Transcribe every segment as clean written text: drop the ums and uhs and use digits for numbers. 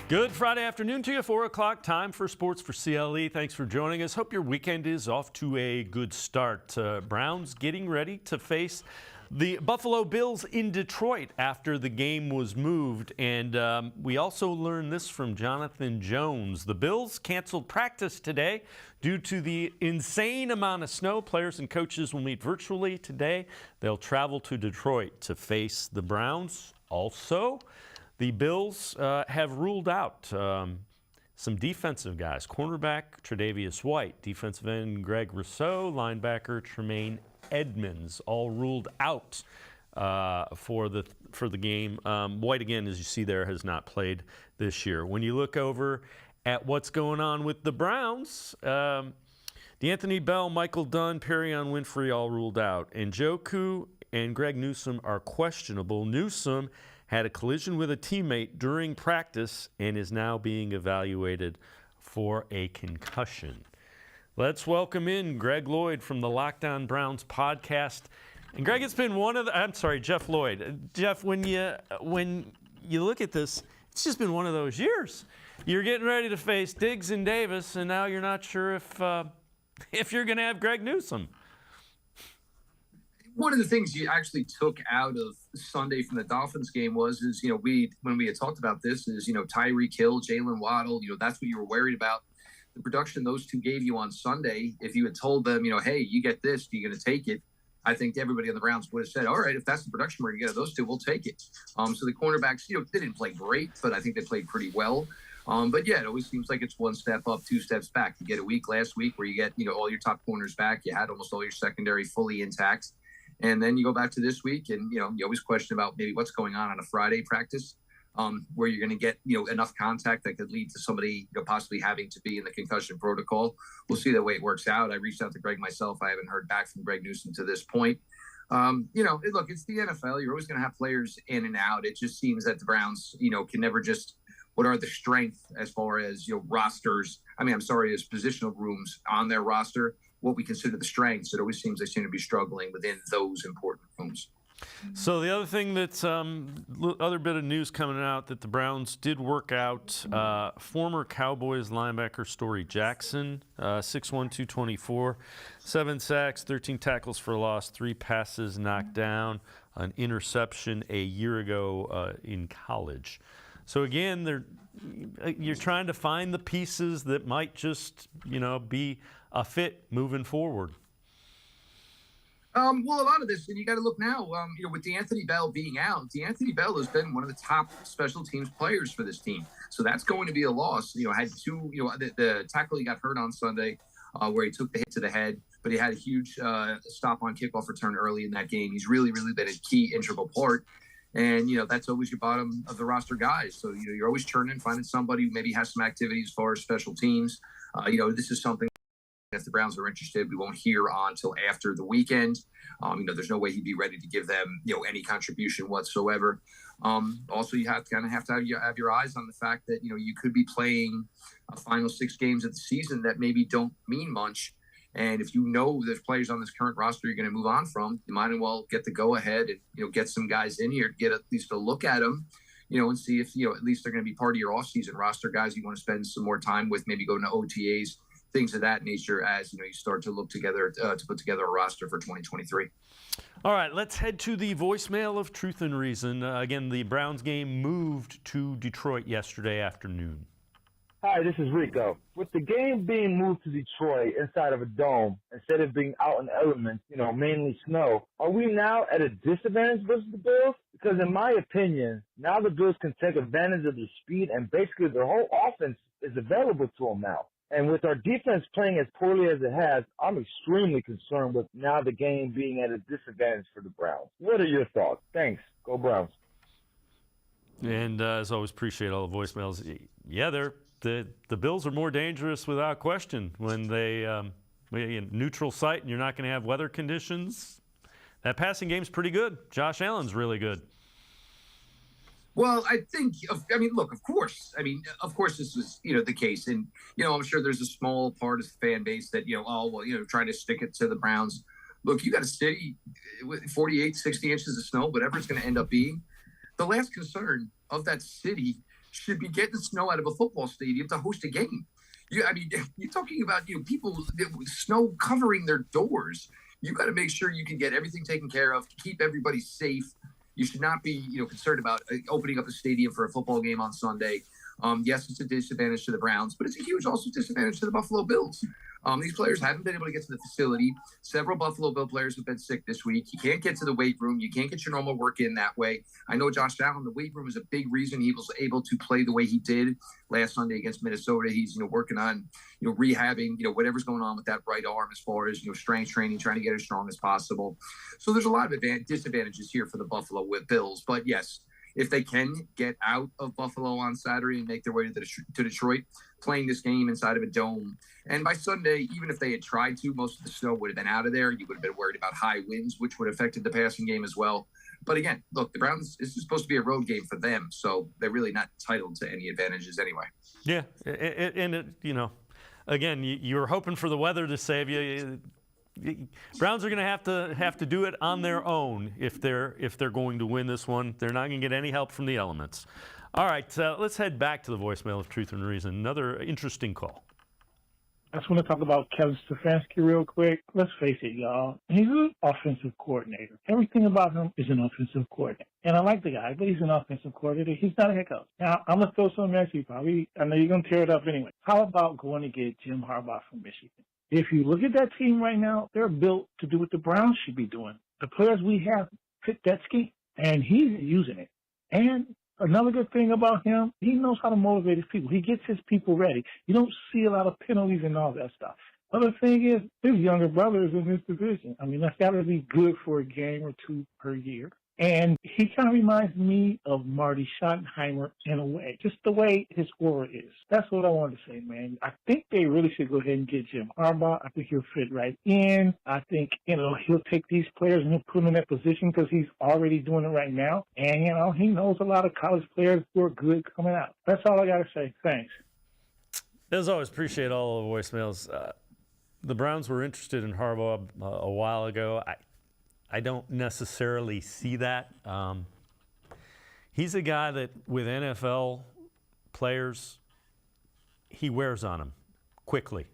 Good Friday afternoon to you, 4 o'clock, time for Sports4CLE. Thanks for joining us. Hope your weekend is off to a good start. Browns getting ready to face the Buffalo Bills in Detroit after the game was moved. And we also learned this from Jonathan Jones. The Bills canceled practice today due to the insane amount of snow. Players and coaches will meet virtually today. They'll travel to Detroit to face the Browns. Also, the Bills have ruled out some defensive guys. Cornerback Tre'Davious White, defensive end Greg Rousseau, linebacker Tremaine Edmonds, all ruled out for the game. White, again, as you see there, has not played this year. When you look over at what's going on with the Browns, D'Anthony Bell, Michael Dunn, Perrion Winfrey all ruled out. And Njoku and Greg Newsome are questionable. Newsome had a collision with a teammate during practice and is now being evaluated for a concussion. Let's welcome in Greg Lloyd from the Locked On Browns podcast. And Greg, it's been Jeff Lloyd. Jeff, when you look at this, it's just been one of those years. You're getting ready to face Diggs and Davis, and now you're not sure if you're going to have Greg Newsome. One of the things you actually took out of Sunday from the Dolphins game was when we had talked about this is, Tyreek Hill, Jalen Waddle, that's what you were worried about. The production those two gave you on Sunday, if you had told them, hey, you get this, you're going to take it, I think everybody on the Browns would have said, all right, if that's the production we're going to get of those two, we'll take it. So the cornerbacks, they didn't play great, but I think they played pretty well. But yeah, it always seems like it's one step up, two steps back. You get a week last week where you get, all your top corners back. You had almost all your secondary fully intact. And then you go back to this week and, you always question about maybe what's going on a Friday practice where you're going to get, enough contact that could lead to somebody possibly having to be in the concussion protocol. We'll see the way it works out. I reached out to Greg myself. I haven't heard back from Greg Newsome to this point. Look, it's the NFL. You're always going to have players in and out. It just seems that the Browns, can never just what are the strengths as far as, rosters. As positional rooms on their roster. What we consider the strengths, it always seems they seem to be struggling within those important rooms. So the other thing that's other bit of news coming out that the Browns did work out, former Cowboys linebacker Story Jackson, 6'1", 224, 7 sacks, 13 tackles for loss, 3 passes knocked down, an interception a year ago in college. So again, you're trying to find the pieces that might just, be a fit moving forward. Well, a lot of this, and you got to look now, with D'Anthony Bell being out, D'Anthony Bell has been one of the top special teams players for this team. So that's going to be a loss. Had two, the tackle he got hurt on Sunday where he took the hit to the head, but he had a huge stop on kickoff return early in that game. He's really, really been a key integral part. And, that's always your bottom of the roster guys. So, you're always turning, finding somebody who maybe has some activity as far as special teams. This is something, if the Browns are interested, we won't hear until after the weekend. There's no way he'd be ready to give them, any contribution whatsoever. Also, you have to have your eyes on the fact that, you could be playing a final 6 games of the season that maybe don't mean much. And if there's players on this current roster you're going to move on from, you might as well get the go-ahead and, get some guys in here to get at least a look at them, and see if, at least they're going to be part of your off-season roster guys you want to spend some more time with, maybe going to OTAs, things of that nature as, you start to look together to put together a roster for 2023. All right, let's head to the voicemail of Truth and Reason. Again, the Browns game moved to Detroit yesterday afternoon. Hi, this is Rico. With the game being moved to Detroit inside of a dome instead of being out in the elements, mainly snow, are we now at a disadvantage versus the Bills? Because in my opinion, now the Bills can take advantage of the speed and basically their whole offense is available to them now. And with our defense playing as poorly as it has, I'm extremely concerned with now the game being at a disadvantage for the Browns. What are your thoughts? Thanks. Go Browns. And as always, appreciate all the voicemails. Yeah, the Bills are more dangerous without question when they neutral site and you're not going to have weather conditions. That passing game's pretty good. Josh Allen's really good. Well, I think, look, of course this was, the case. And, I'm sure there's a small part of the fan base that, trying to stick it to the Browns. Look, you got a city with 48, 60 inches of snow, whatever it's going to end up being. The last concern of that city should be getting the snow out of a football stadium to host a game. I mean, you're talking about people with snow covering their doors. You got to make sure you can get everything taken care of, keep everybody safe. You should not be concerned about opening up a stadium for a football game on Sunday. Yes, it's a disadvantage to the Browns, but it's a huge also disadvantage to the Buffalo Bills. These players haven't been able to get to the facility. Several Buffalo Bill players have been sick this week. You can't get to the weight room. You can't get your normal work in that way. I know Josh Allen, the weight room is a big reason he was able to play the way he did last Sunday against Minnesota. He's working on rehabbing whatever's going on with that right arm as far as strength training, trying to get as strong as possible. So there's a lot of disadvantages here for the Buffalo Bills. But yes, if they can get out of Buffalo on Saturday and make their way to Detroit, playing this game inside of a dome. And by Sunday, even if they had tried to, most of the snow would have been out of there. You would have been worried about high winds, which would have affected the passing game as well. But again, look, the Browns, this is supposed to be a road game for them, so they're really not entitled to any advantages anyway. Yeah, and again, you were hoping for the weather to save you. Browns are going to have to do it on their own if they're going to win this one. They're not going to get any help from the elements. All right, let's head back to the voicemail of Truth and Reason. Another interesting call. I just want to talk about Kevin Stefanski real quick. Let's face it, y'all. He's an offensive coordinator. Everything about him is an offensive coordinator. And I like the guy, but he's an offensive coordinator. He's not a head coach. Now, I'm going to throw something at you probably. I know you're going to tear it up anyway. How about going to get Jim Harbaugh from Michigan? If you look at that team right now, they're built to do what the Browns should be doing. The players we have fit that scheme, and he's using it. And another good thing about him, he knows how to motivate his people. He gets his people ready. You don't see a lot of penalties and all that stuff. Other thing is, his younger brother is in this division. I mean, that's got to be good for a game or two per year. And he kind of reminds me of Marty Schottenheimer in a way, just the way his aura is. That's what I wanted to say, man. I think they really should go ahead and get Jim Harbaugh. I think he'll fit right in. I think, he'll take these players and he'll put them in that position because he's already doing it right now. And, he knows a lot of college players who are good coming out. That's all I got to say. Thanks. As always, appreciate all the voicemails. The Browns were interested in Harbaugh a while ago. I don't necessarily see that. He's a guy that, with NFL players, he wears on them quickly.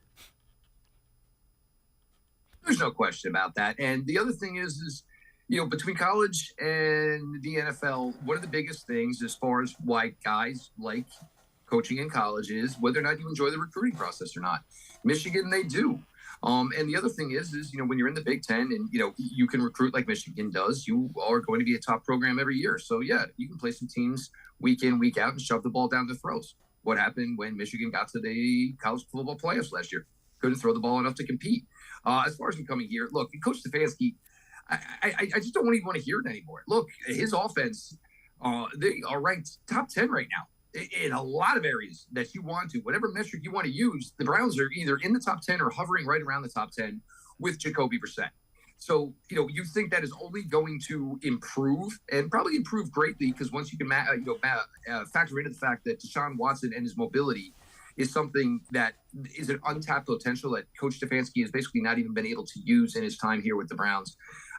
There's no question about that. And the other thing is between college and the NFL, one of the biggest things as far as why guys like coaching in college is whether or not you enjoy the recruiting process or not. Michigan, they do. And the other thing is when you're in the Big Ten and, you can recruit like Michigan does, you are going to be a top program every year. So, yeah, you can play some teams week in, week out and shove the ball down their throats. What happened when Michigan got to the college football playoffs last year? Couldn't throw the ball enough to compete. As far as him coming here, look, Coach Stefanski, I just don't even want to hear it anymore. Look, his offense, they are ranked top 10 right now. In a lot of areas that you want to, whatever metric you want to use, the Browns are either in the top 10 or hovering right around the top 10 with Jacoby Brissett. So, you think that is only going to improve and probably improve greatly because once you can factor into the fact that Deshaun Watson and his mobility is something that is an untapped potential that Coach Stefanski has basically not even been able to use in his time here with the Browns.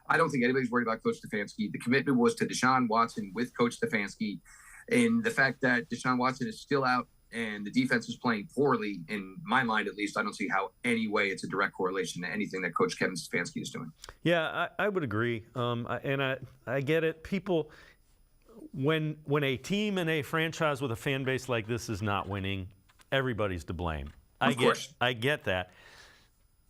I don't think anybody's worried about Coach Stefanski. The commitment was to Deshaun Watson with Coach Stefanski. And the fact that Deshaun Watson is still out and the defense is playing poorly, in my mind at least, I don't see how any way it's a direct correlation to anything that Coach Kevin Stefanski is doing. Yeah, I would agree. And I get it. People, when a team and a franchise with a fan base like this is not winning, everybody's to blame. I get that.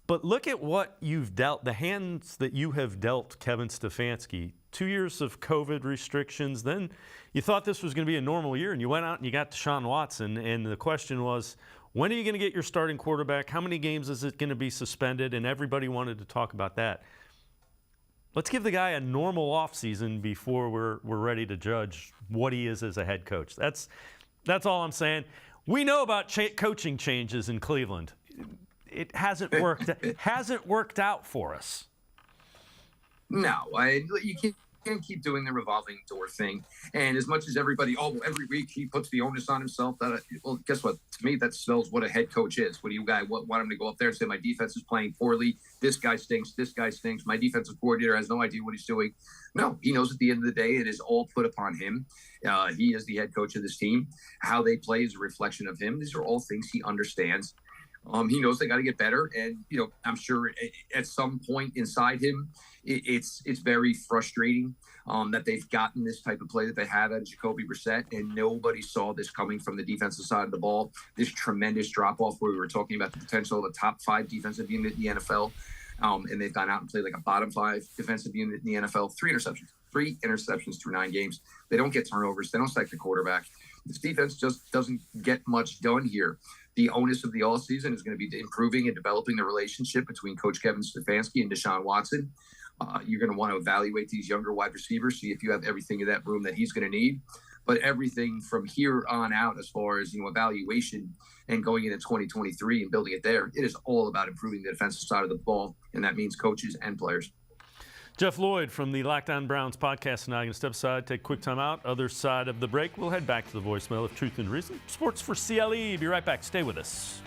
But look at what you've dealt, the hands that you have dealt Kevin Stefanski. 2 years of COVID restrictions. Then you thought this was going to be a normal year, and you went out and you got Deshaun Watson. And the question was, when are you going to get your starting quarterback? How many games is it going to be suspended? And everybody wanted to talk about that. Let's give the guy a normal offseason before we're ready to judge what he is as a head coach. That's all I'm saying. We know about coaching changes in Cleveland. It hasn't worked out for us. No, you can't can't keep doing the revolving door thing. And as much as everybody, every week he puts the onus on himself. Well, guess what? To me, that spells what a head coach is. What do you guys want him to go up there and say, my defense is playing poorly? This guy stinks. This guy stinks. My defensive coordinator has no idea what he's doing. No, he knows at the end of the day, it is all put upon him. He is the head coach of this team. How they play is a reflection of him. These are all things he understands. He knows they got to get better, and I'm sure at some point inside him, it's very frustrating that they've gotten this type of play that they have out of Jacoby Brissett, and nobody saw this coming from the defensive side of the ball. This tremendous drop off where we were talking about the potential of a top 5 defensive unit in the NFL, and they've gone out and played like a bottom 5 defensive unit in the NFL. 3 interceptions through 9 games. They don't get turnovers. They don't sack the quarterback. This defense just doesn't get much done here. The onus of the offseason is going to be improving and developing the relationship between Coach Kevin Stefanski and Deshaun Watson. You're going to want to evaluate these younger wide receivers, see if you have everything in that room that he's going to need. But everything from here on out, as far as evaluation and going into 2023 and building it there, it is all about improving the defensive side of the ball, and that means coaches and players. Jeff Lloyd from the Locked On Browns podcast. Now I'm going to step aside, take a quick time out. Other side of the break, we'll head back to the voicemail of Truth and Reason. Sports for CLE. Be right back. Stay with us.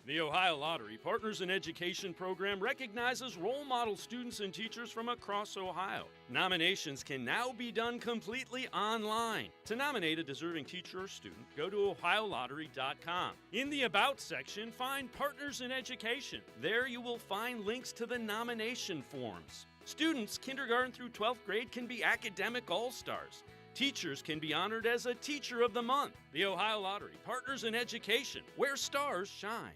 The Ohio Lottery Partners in Education program recognizes role model students and teachers from across Ohio. Nominations can now be done completely online. To nominate a deserving teacher or student, go to ohiolottery.com. In the About section, find Partners in Education. There you will find links to the nomination forms. Students, kindergarten through 12th grade, can be academic all-stars. Teachers can be honored as a Teacher of the Month. The Ohio Lottery Partners in Education, where stars shine.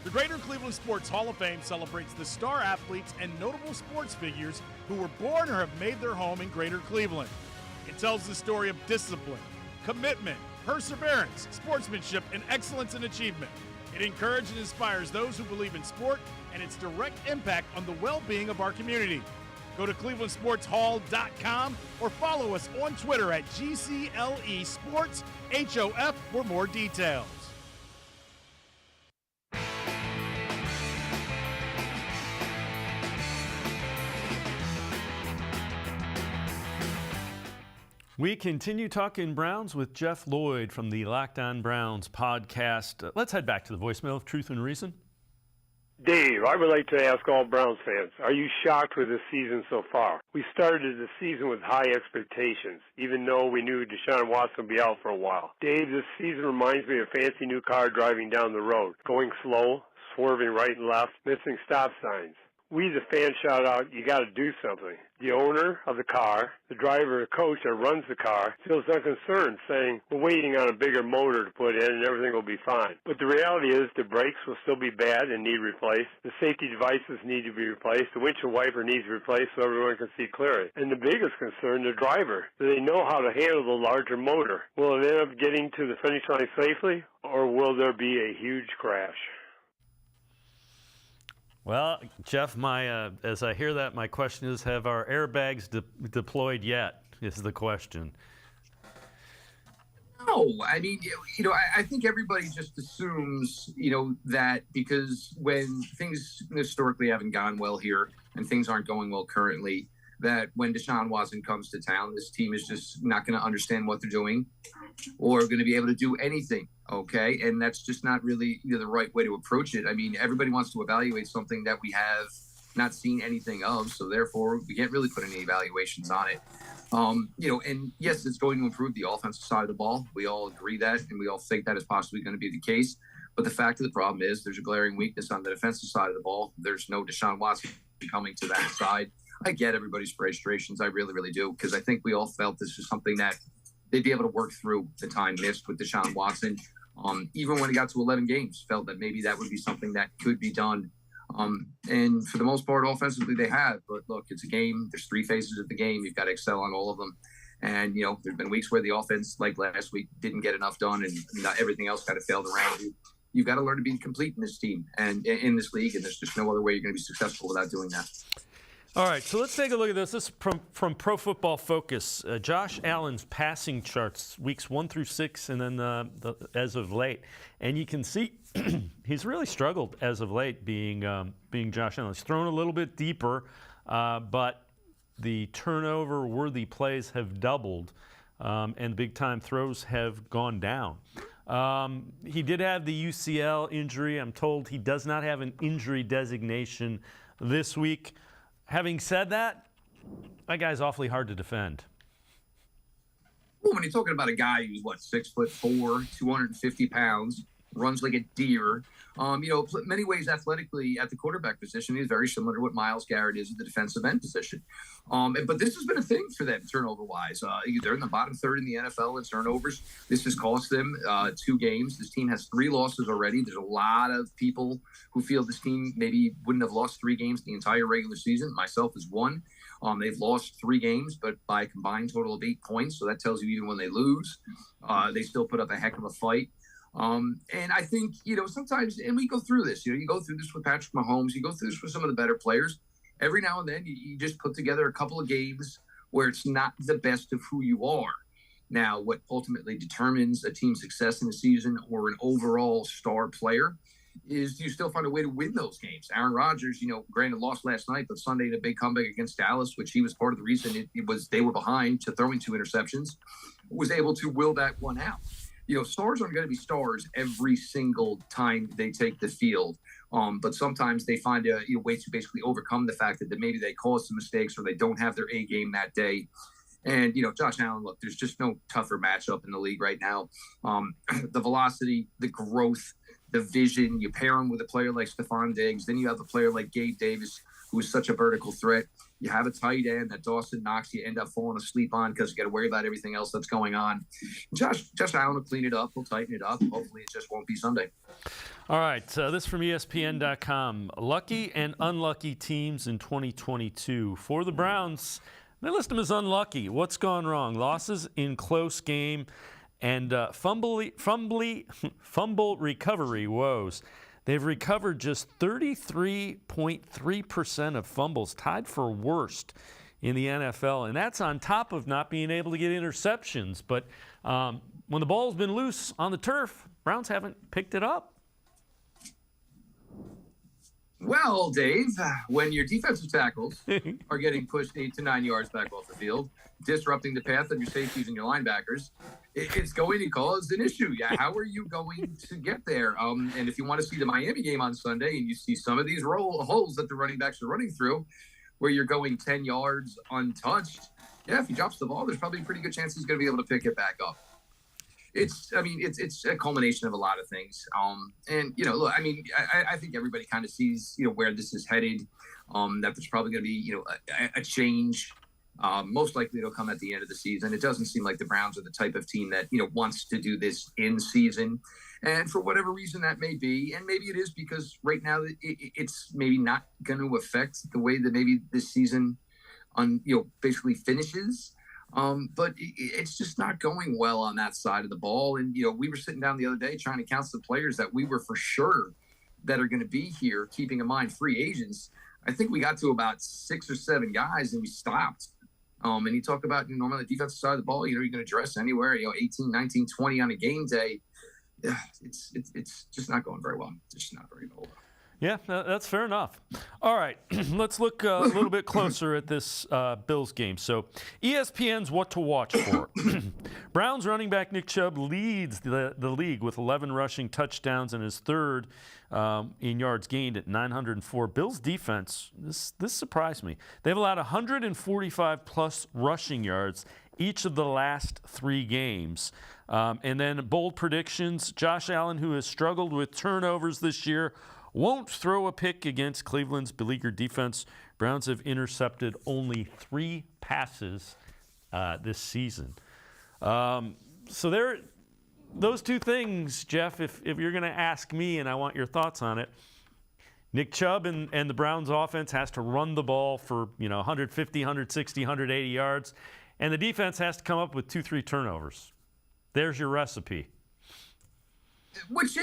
The Greater Cleveland Sports Hall of Fame celebrates the star athletes and notable sports figures who were born or have made their home in Greater Cleveland. It tells the story of discipline, commitment, perseverance, sportsmanship, and excellence in achievement. It encourages and inspires those who believe in sport and its direct impact on the well-being of our community. Go to clevelandsportshall.com or follow us on Twitter at GCLE Sports HOF for more details. We continue talking Browns with Jeff Lloyd from the Locked On Browns podcast. Let's head back to the voicemail of Truth and Reason. Dave, I would like to ask all Browns fans, are you shocked with this season so far? We started the season with high expectations, even though we knew Deshaun Watson would be out for a while. Dave, this season reminds me of a fancy new car driving down the road, going slow, swerving right and left, missing stop signs. We, the fans, shout out, you got to do something. The owner of the car, the driver, the coach that runs the car, feels unconcerned, saying, we're waiting on a bigger motor to put in and everything will be fine. But the reality is the brakes will still be bad and need replaced. The safety devices need to be replaced. The windshield wiper needs replaced so everyone can see clearly. And the biggest concern, the driver. Do they know how to handle the larger motor? Will it end up getting to the finish line safely, or will there be a huge crash? Well, Jeff, as I hear that, my question is, have our airbags deployed yet, is the question. No, I mean, I think everybody just assumes, that because when things historically haven't gone well here and things aren't going well currently, that when Deshaun Watson comes to town, this team is just not going to understand what they're doing or going to be able to do anything. Okay. And that's just not really the right way to approach it. I mean, everybody wants to evaluate something that we have not seen anything of. So therefore we can't really put any evaluations on it. And yes, it's going to improve the offensive side of the ball. We all agree that, and we all think that is possibly going to be the case. But the fact of the problem is there's a glaring weakness on the defensive side of the ball. There's no Deshaun Watson coming to that side. I get everybody's frustrations. I really, really do. Because I think we all felt this was something that they'd be able to work through the time missed with Deshaun Watson. Even when he got to 11 games, felt that maybe that would be something that could be done. And for the most part, offensively, they have. But look, it's a game. There's 3 phases of the game. You've got to excel on all of them. And, there's been weeks where the offense, like last week, didn't get enough done and everything else kind of failed around you. You've got to learn to be complete in this team and in this league. And there's just no other way you're going to be successful without doing that. All right, so let's take a look at this. This is from Pro Football Focus. Josh Allen's passing charts, weeks 1 through 6, and then as of late. And you can see he's really struggled as of late being Josh Allen. He's thrown a little bit deeper but the turnover-worthy plays have doubled, and big-time throws have gone down. He did have the UCL injury. I'm told he does not have an injury designation this week. Having said that guy's awfully hard to defend. Well, when you're talking about a guy who's 6'4", 250 pounds, runs like a deer, many ways athletically at the quarterback position, he's very similar to what Myles Garrett is at the defensive end position. But this has been a thing for them turnover-wise. They're in the bottom third in the NFL in turnovers. This has cost them 2 games. This team has 3 losses already. There's a lot of people who feel this team maybe wouldn't have lost 3 games the entire regular season. Myself is one. They've lost 3 games, but by a combined total of 8 points. So that tells you even when they lose, they still put up a heck of a fight. And I think, sometimes, and we go through this, you go through this with Patrick Mahomes, you go through this with some of the better players. Every now and then you just put together a couple of games where it's not the best of who you are. Now, what ultimately determines a team's success in a season or an overall star player is, do you still find a way to win those games? Aaron Rodgers, granted lost last night, but Sunday had a big comeback against Dallas, which he was part of the reason it was they were behind to throwing 2 interceptions, was able to will that one out. Stars aren't going to be stars every single time they take the field. But sometimes they find a way to basically overcome the fact that maybe they caused some mistakes or they don't have their A game that day. And, Josh Allen, look, there's just no tougher matchup in the league right now. The velocity, the growth, the vision, you pair him with a player like Stephon Diggs, then you have a player like Gabe Davis, who is such a vertical threat. You have a tight end that Dawson Knox you end up falling asleep on because you got to worry about everything else that's going on. Josh Allen will clean it up. He'll tighten it up. Hopefully it just won't be Sunday. All right, this from ESPN.com. Lucky and unlucky teams in 2022. For the Browns, they list them as unlucky. What's gone wrong? Losses in close game and fumble recovery woes. They've recovered just 33.3% of fumbles, tied for worst in the NFL. And that's on top of not being able to get interceptions. But when the ball's been loose on the turf, Browns haven't picked it up. Well, Dave, when your defensive tackles are getting pushed 8 to 9 yards back off the field, disrupting the path of your safeties and your linebackers, it's going to cause an issue. Yeah, how are you going to get there? And if you want to see the Miami game on Sunday and you see some of these holes that the running backs are running through where you're going 10 yards untouched, if he drops the ball, there's probably a pretty good chance he's going to be able to pick it back up. It's a culmination of a lot of things. Look, I think everybody kind of sees, where this is headed, that there's probably going to be, a change. Most likely it'll come at the end of the season. It doesn't seem like the Browns are the type of team that, wants to do this in season. And for whatever reason that may be, and maybe it is because right now it's maybe not going to affect the way that maybe this season basically finishes. But it's just not going well on that side of the ball. And, we were sitting down the other day trying to count some players that we were for sure that are going to be here, keeping in mind free agents. I think we got to about 6 or 7 guys and we stopped. And you talk about normally the defensive side of the ball, you're going to dress anywhere, 18, 19, 20 on a game day. Yeah, it's just not going very well. It's just not very well. Yeah, that's fair enough. All right, let's look a little bit closer at this Bills game. So ESPN's What to Watch For. Browns running back Nick Chubb leads the league with 11 rushing touchdowns and his third in yards gained at 904. Bills defense, this surprised me. They've allowed 145-plus rushing yards each of the last 3 games. And then bold predictions, Josh Allen, who has struggled with turnovers this year, won't throw a pick against Cleveland's beleaguered defense. Browns have intercepted only 3 passes this season. So those 2 things, Jeff, if you're going to ask me and I want your thoughts on it, Nick Chubb and the Browns offense has to run the ball for 150, 160, 180 yards, and the defense has to come up with 2-3 turnovers. There's your recipe. Which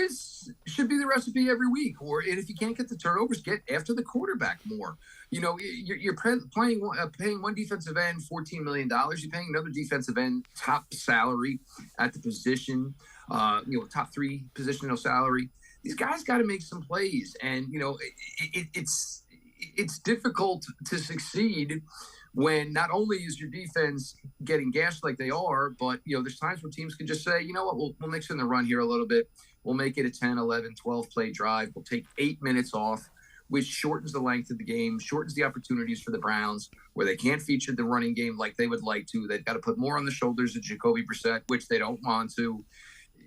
should be the recipe every week. And if you can't get the turnovers, get after the quarterback more. You're paying one defensive end $14 million. You're paying another defensive end top salary at the position, top 3 positional salary. These guys got to make some plays. And, it's difficult to succeed when not only is your defense getting gashed like they are, but there's times where teams can just say, you know what, we'll mix in the run here a little bit. We'll make it a 10, 11, 12 play drive. We'll take 8 minutes off, which shortens the length of the game, shortens the opportunities for the Browns, where they can't feature the running game like they would like to. They've got to put more on the shoulders of Jacoby Brissett, which they don't want to.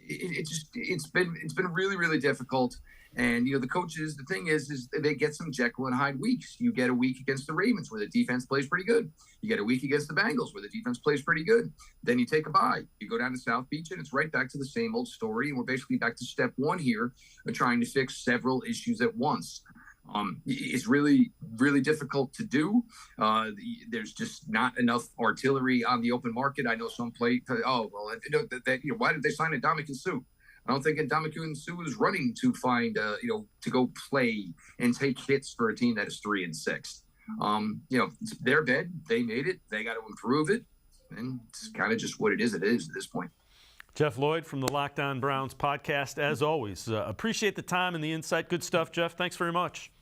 It's been really, really difficult. And the coaches, the thing is they get some Jekyll and Hyde weeks. You get a week against the Ravens where the defense plays pretty good. You get a week against the Bengals where the defense plays pretty good. Then you take a bye. You go down to South Beach and it's right back to the same old story. And we're basically back to step one here of trying to fix several issues at once. It's really, really difficult to do. There's just not enough artillery on the open market. I know some play. Why did they sign Ndamukong Suh? I don't think Ndamukong Suh is running to find, to go play and take hits for a team that is 3-6. It's their bed. They made it. They got to improve it. And it's kind of just what it is at this point. Jeff Lloyd from the Locked On Browns podcast, as always. Appreciate the time and the insight. Good stuff, Jeff. Thanks very much.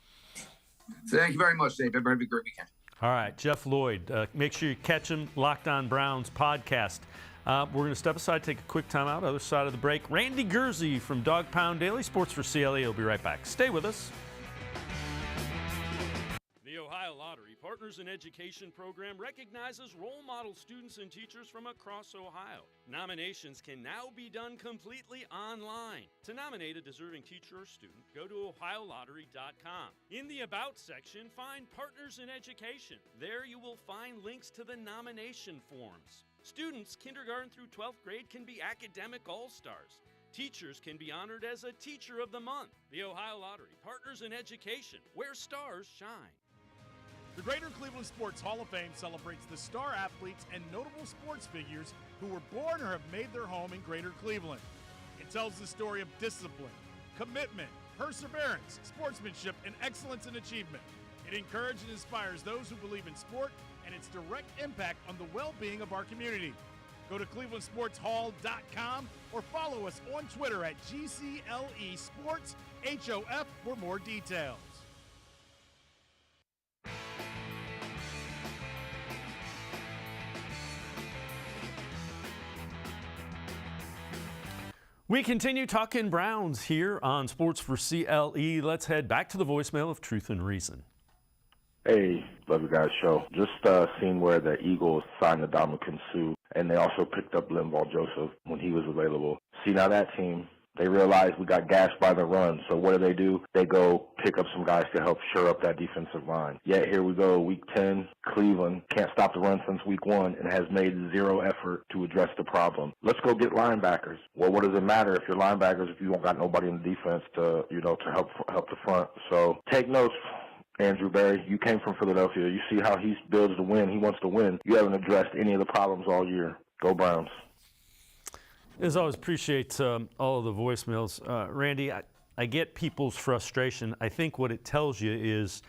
Thank you very much, Dave. Everybody have a great weekend. All right, Jeff Lloyd. Make sure you catch him, Locked On Browns podcast. We're going to step aside, take a quick timeout. Other side of the break, Randy Gurzi from Dog Pound Daily, Sports4CLE. He'll be right back. Stay with us. The Ohio Lottery Partners in Education program recognizes role model students and teachers from across Ohio. Nominations can now be done completely online. To nominate a deserving teacher or student, go to OhioLottery.com. In the About section, find Partners in Education. There you will find links to the nomination forms. Students kindergarten through 12th grade can be academic all-stars. Teachers can be honored as a Teacher of the Month. The Ohio Lottery, Partners in Education, where stars shine. The Greater Cleveland Sports Hall of Fame celebrates the star athletes and notable sports figures who were born or have made their home in Greater Cleveland. It tells the story of discipline, commitment, perseverance, sportsmanship, and excellence in achievement. It encourages and inspires those who believe in sport and its direct impact on the well-being of our community. Go to clevelandsportshall.com or follow us on Twitter at GCLE Sports HOF for more details. We continue talking Browns here on Sports4CLE. Let's head back to the voicemail of Truth and Reason. Hey, love you guys' show. Just seen where the Eagles signed Ndamukong Suh, and they also picked up Linval Joseph when he was available. See, now that team, they realized we got gashed by the run, so what do? They go pick up some guys to help shore up that defensive line. Yet here we go, Week 10, Cleveland can't stop the run since Week 1 and has made zero effort to address the problem. Let's go get linebackers. Well, what does it matter if you're linebackers if you don't got nobody in the defense to help the front? So take notes. Andrew Berry, you came from Philadelphia. You see how he builds to win. He wants to win. You haven't addressed any of the problems all year. Go Browns. As always, appreciate all of the voicemails. Randy, I get people's frustration. I think what it tells you is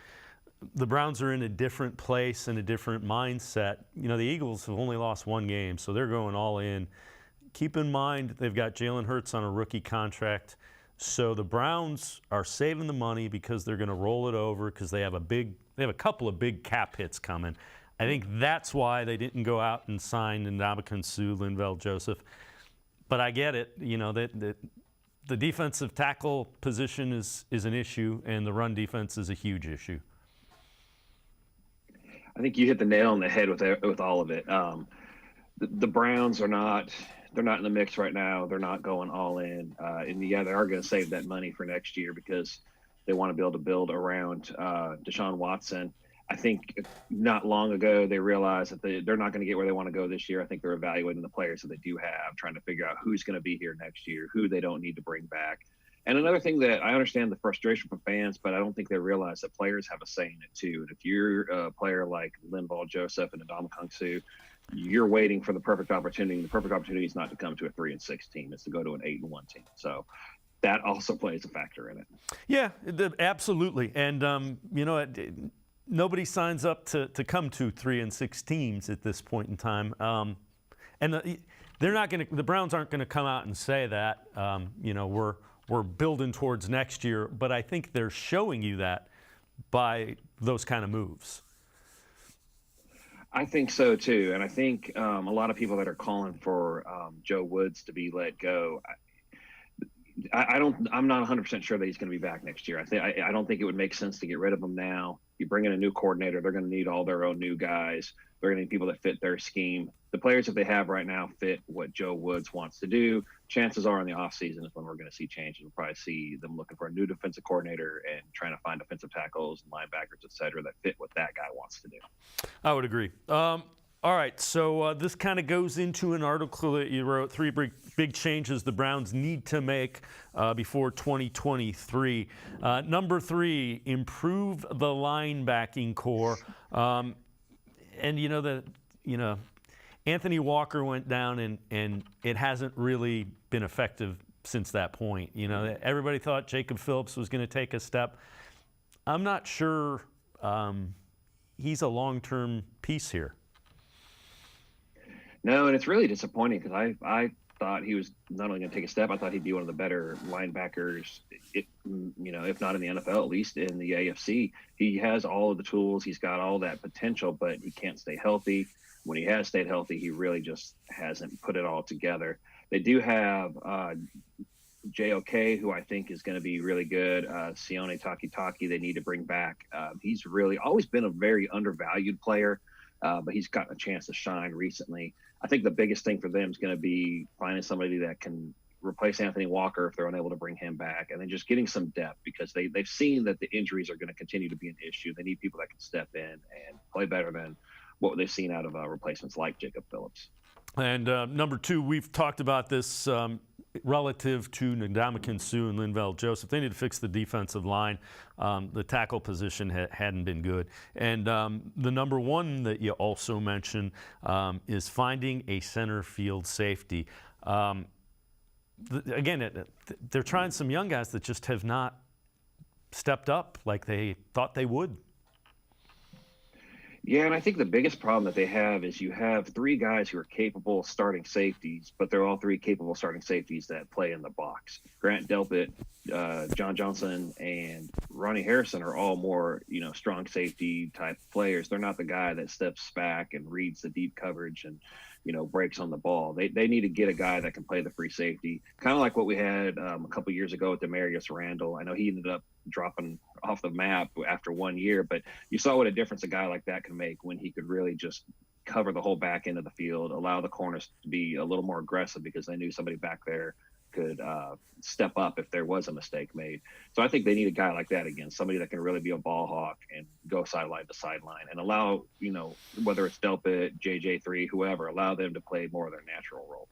the Browns are in a different place and a different mindset. The Eagles have only lost one game, so they're going all in. Keep in mind they've got Jalen Hurts on a rookie contract. So the Browns are saving the money because they're going to roll it over because they have a couple of big cap hits coming. I think that's why they didn't go out and sign Ndamukong Suh, Linval Joseph. But I get it, that the defensive tackle position is an issue and the run defense is a huge issue. I think you hit the nail on the head with all of it. The Browns are not. They're not in the mix right now. They're not going all in. And they are going to save that money for next year because they want to be able to build around Deshaun Watson. I think not long ago they realized that they're not going to get where they want to go this year. I think they're evaluating the players that they do have, trying to figure out who's going to be here next year, who they don't need to bring back. And another thing that I understand the frustration from fans, but I don't think they realize that players have a say in it too. And if you're a player like Linval Joseph and Ndamukong Suh, you're waiting for the perfect opportunity. The perfect opportunity is not to come to a 3-6 team; it's to go to an 8-1 team. So that also plays a factor in it. Yeah, absolutely. And nobody signs up to come to 3-6 teams at this point in time. They're not going to. The Browns aren't going to come out and say that. We're building towards next year, but I think they're showing you that by those kind of moves. I think so too, and I think a lot of people that are calling for Joe Woods to be let go. I'm not 100% sure that he's going to be back next year. I don't think it would make sense to get rid of him now. You bring in a new coordinator, they're going to need all their own new guys. They're going to need people that fit their scheme. The players that they have right now fit what Joe Woods wants to do. Chances are in the offseason is when we're going to see changes. We'll probably see them looking for a new defensive coordinator and trying to find defensive tackles and linebackers, et cetera, that fit what that guy wants to do. I would agree. All right, so this kind of goes into an article that you wrote, 3 big changes the Browns need to make before 2023. Number 3, improve the linebacking core. And Anthony Walker went down, and it hasn't really been effective since that point. Everybody thought Jacob Phillips was going to take a step. I'm not sure he's a long-term piece here. No, and it's really disappointing because I thought he was not only going to take a step, I thought he'd be one of the better linebackers, if not in the NFL, at least in the AFC. He has all of the tools. He's got all that potential, but he can't stay healthy. When he has stayed healthy, he really just hasn't put it all together. They do have JOK, who I think is going to be really good. Sione Takitaki, they need to bring back. He's really always been a very undervalued player, but he's gotten a chance to shine recently. I think the biggest thing for them is going to be finding somebody that can replace Anthony Walker if they're unable to bring him back, and then just getting some depth because they've seen that the injuries are going to continue to be an issue. They need people that can step in and play better than what they've seen out of replacements like Jacob Phillips. And number 2, we've talked about this relative to Ndamukong Suh and Linval Joseph. They need to fix the defensive line. The tackle position hadn't been good. And the number 1 that you also mentioned is finding a center field safety. Again, they're trying some young guys that just have not stepped up like they thought they would. Yeah, and I think the biggest problem that they have is you have 3 guys who are capable of starting safeties, but they're all 3 capable starting safeties that play in the box. Grant Delpit, John Johnson, and Ronnie Harrison are all more, strong safety type players. They're not the guy that steps back and reads the deep coverage and, breaks on the ball. They need to get a guy that can play the free safety, kind of like what we had a couple years ago with Demarius Randall. I know he ended up dropping off the map after 1 year, but you saw what a difference a guy like that can make when he could really just cover the whole back end of the field, allow the corners to be a little more aggressive because they knew somebody back there could step up if there was a mistake made. So I think they need a guy like that again, somebody that can really be a ball hawk and go sideline to sideline and allow, whether it's Delpit, JJ3, whoever, allow them to play more of their natural role.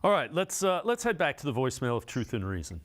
All right, let's head back to the voicemail of Truth and Reason.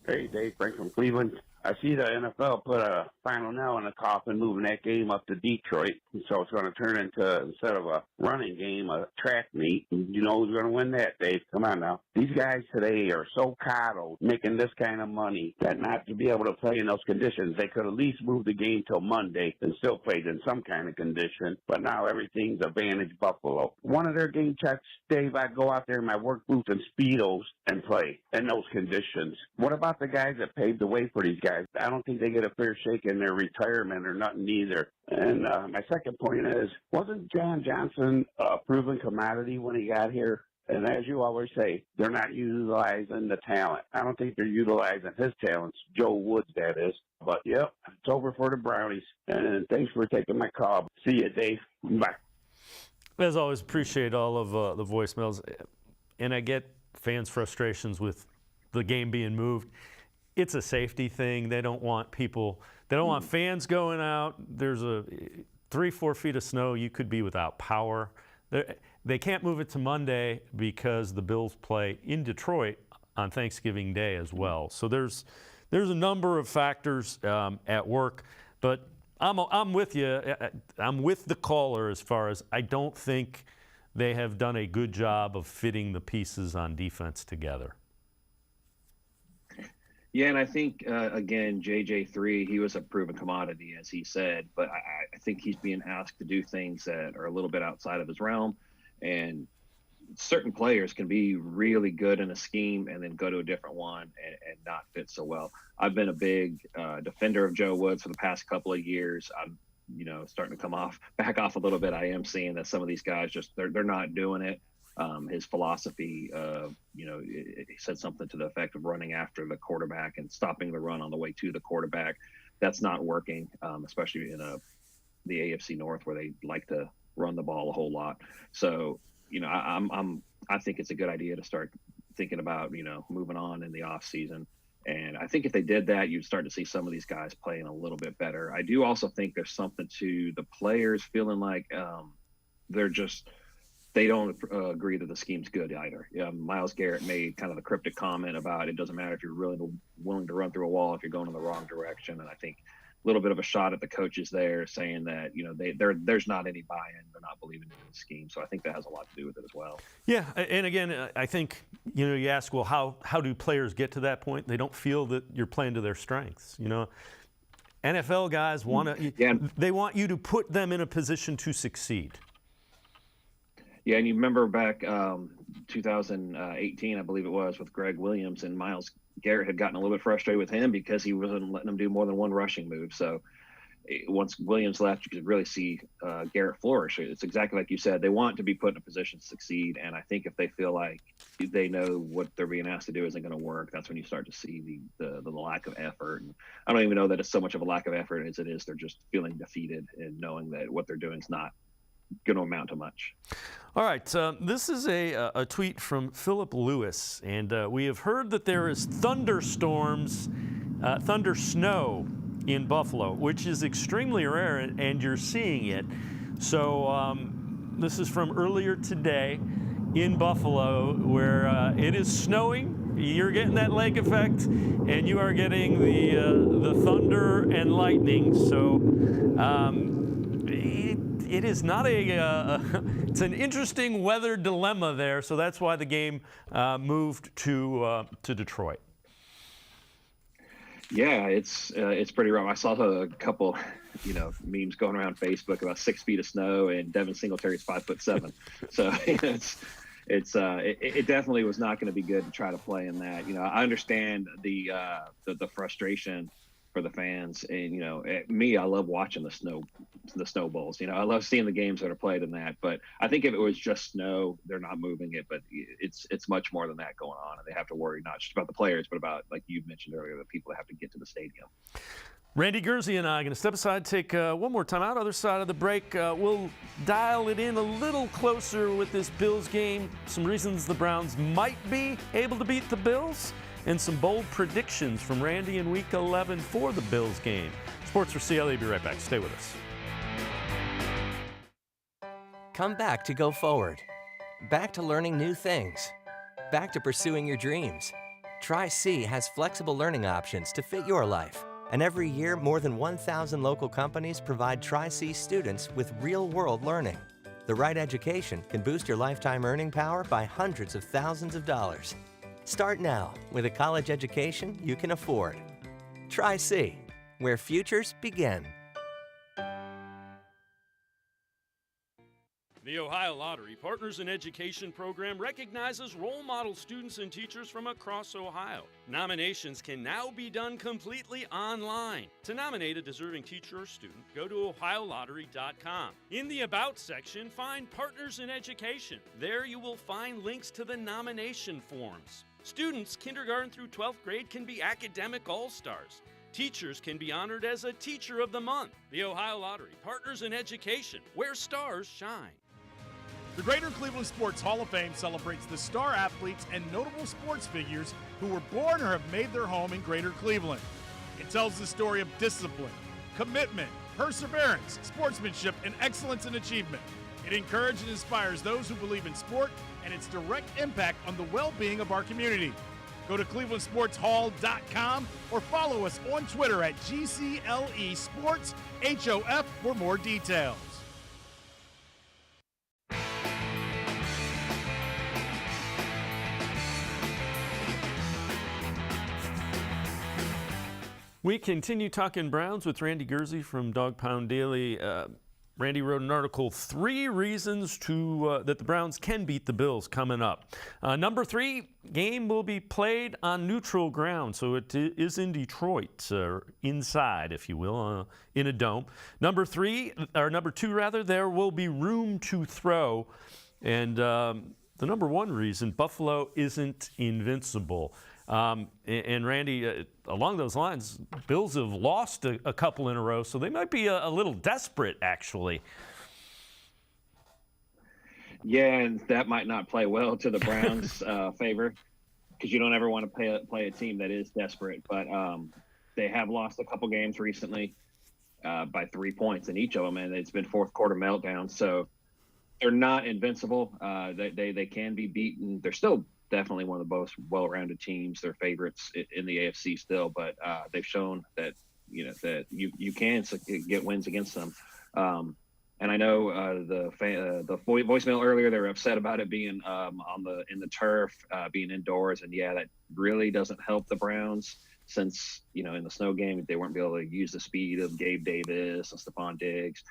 Hey, Dave Frank from Cleveland. I see the NFL put a final nail in the coffin, moving that game up to Detroit. So it's going to turn into, instead of a running game, a track meet. You know who's going to win that, Dave? Come on now. These guys today are so coddled, making this kind of money, that not to be able to play in those conditions. They could at least move the game till Monday and still played in some kind of condition. But now everything's advantage Buffalo. One of their game checks, Dave, I go out there in my work boots and Speedos and play in those conditions. What about the guys that paved the way for these guys? I don't think they get a fair shake in their retirement or nothing either. And my second point is, wasn't John Johnson a proven commodity when he got here? And as you always say, they're not utilizing the talent. I don't think they're utilizing his talents, Joe Woods, that is. But, yep, it's over for the Brownies. And thanks for taking my call. See you, Dave. Bye. As always, appreciate all of the voicemails. And I get fans' frustrations with the game being moved. It's a safety thing. They don't want fans going out. There's 3-4 feet of snow. You could be without power. They can't move it to Monday because the Bills play in Detroit on Thanksgiving Day as well. So there's a number of factors at work. But I'm with you. I'm with the caller as far as I don't think they have done a good job of fitting the pieces on defense together. Yeah, and I think, again, JJ3, he was a proven commodity, as he said, but I think he's being asked to do things that are a little bit outside of his realm. And certain players can be really good in a scheme and then go to a different one and not fit so well. I've been a big defender of Joe Woods for the past couple of years. I'm, starting to back off a little bit. I am seeing that some of these guys they're not doing it. His philosophy, he said something to the effect of running after the quarterback and stopping the run on the way to the quarterback. That's not working, especially in the AFC North where they like to run the ball a whole lot. So, I think it's a good idea to start thinking about, moving on in the off season. And I think if they did that, you'd start to see some of these guys playing a little bit better. I do also think there's something to the players feeling like they don't agree that the scheme's good either. Myles Garrett made kind of the cryptic comment about it doesn't matter if you're really willing to run through a wall if you're going in the wrong direction. And I think a little bit of a shot at the coaches there saying that, there's not any buy-in. They're not believing in the scheme. So I think that has a lot to do with it as well. Yeah, and again, I think, you ask, well, how do players get to that point? They don't feel that you're playing to their strengths, NFL guys they want you to put them in a position to succeed. Yeah, and you remember back 2018, I believe it was, with Greg Williams, and Myles Garrett had gotten a little bit frustrated with him because he wasn't letting him do more than one rushing move. So once Williams left, you could really see Garrett flourish. It's exactly like you said. They want to be put in a position to succeed, and I think if they feel like they know what they're being asked to do isn't going to work, that's when you start to see the lack of effort. And I don't even know that it's so much of a lack of effort as it is they're just feeling defeated and knowing that what they're doing is not going to amount to much. All right, this is a tweet from Philip Lewis, and we have heard that there is thunder snow in Buffalo, which is extremely rare, and you're seeing it. So this is from earlier today in Buffalo, where it is snowing. You're getting that lake effect, and you are getting the thunder and lightning. So it is not it's an interesting weather dilemma there. So that's why the game moved to Detroit. Yeah, it's pretty rough. I saw a couple, memes going around Facebook about 6 feet of snow, and Devin Singletary's 5'7". So it definitely was not going to be good to try to play in that. I understand the frustration for the fans, and I love watching the snow bowls. I love seeing the games that are played in that. But I think if it was just snow, they're not moving it. But it's much more than that going on, and they have to worry not just about the players, but about, like you mentioned earlier, the people that have to get to the stadium. Randy Gurzi and I are going to step aside, take one more time out. Other side of the break, we'll dial it in a little closer with this Bills game. Some reasons the Browns might be able to beat the Bills, and some bold predictions from Randy in Week 11 for the Bills game. Sports4CLE, be right back. Stay with us. Come back to go forward. Back to learning new things. Back to pursuing your dreams. Tri-C has flexible learning options to fit your life. And every year, more than 1,000 local companies provide Tri-C students with real-world learning. The right education can boost your lifetime earning power by hundreds of thousands of dollars. Start now with a college education you can afford. Tri-C, where futures begin. The Ohio Lottery Partners in Education program recognizes role model students and teachers from across Ohio. Nominations can now be done completely online. To nominate a deserving teacher or student, go to OhioLottery.com. In the About section, find Partners in Education. There you will find links to the nomination forms. Students kindergarten through 12th grade can be academic all-stars. Teachers can be honored as a Teacher of the Month. The Ohio Lottery Partners in Education, where stars shine. The Greater Cleveland Sports Hall of Fame celebrates the star athletes and notable sports figures who were born or have made their home in Greater Cleveland. It tells the story of discipline, commitment, perseverance, sportsmanship, and excellence in achievement. It encourages and inspires those who believe in sport and its direct impact on the well-being of our community. Go to clevelandsportshall.com or follow us on Twitter at GCLE Sports HOF for more details. We continue talking Browns with Randy Gurzi from Dog Pound Daily. Randy wrote an article, 3 reasons that the Browns can beat the Bills coming up. Number 3, game will be played on neutral ground, so it is in Detroit, inside, if you will, in a dome. Number 2, there will be room to throw. And the number 1 reason, Buffalo isn't invincible. And Randy, along those lines, Bills have lost a couple in a row, so they might be a little desperate, actually. Yeah, and that might not play well to the Browns' favor, because you don't ever want to play a team that is desperate. But they have lost a couple games recently by 3 points in each of them, and it's been fourth quarter meltdown. So they're not invincible. They can be beaten. They're still definitely one of the most well-rounded teams. They're favorites in the AFC still, but they've shown that you can get wins against them. And I know the voicemail earlier, they were upset about it being in the turf, being indoors, and yeah, that really doesn't help the Browns since in the snow game they weren't able to use the speed of Gabe Davis and Stephon Diggs.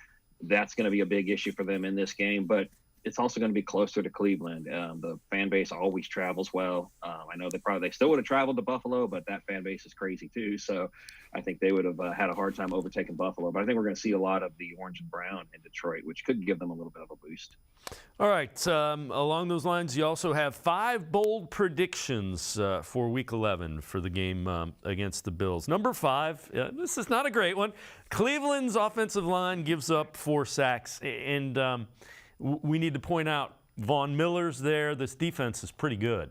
That's going to be a big issue for them in this game, but it's also going to be closer to Cleveland. The fan base always travels well. I know they still would have traveled to Buffalo, but that fan base is crazy too. So I think they would have had a hard time overtaking Buffalo. But I think we're going to see a lot of the orange and brown in Detroit, which could give them a little bit of a boost. All right. Along those lines, you also have 5 bold predictions for Week 11 for the game against the Bills. Number 5, this is not a great one. Cleveland's offensive line gives up 4 sacks, and we need to point out Von Miller's there. This defense is pretty good.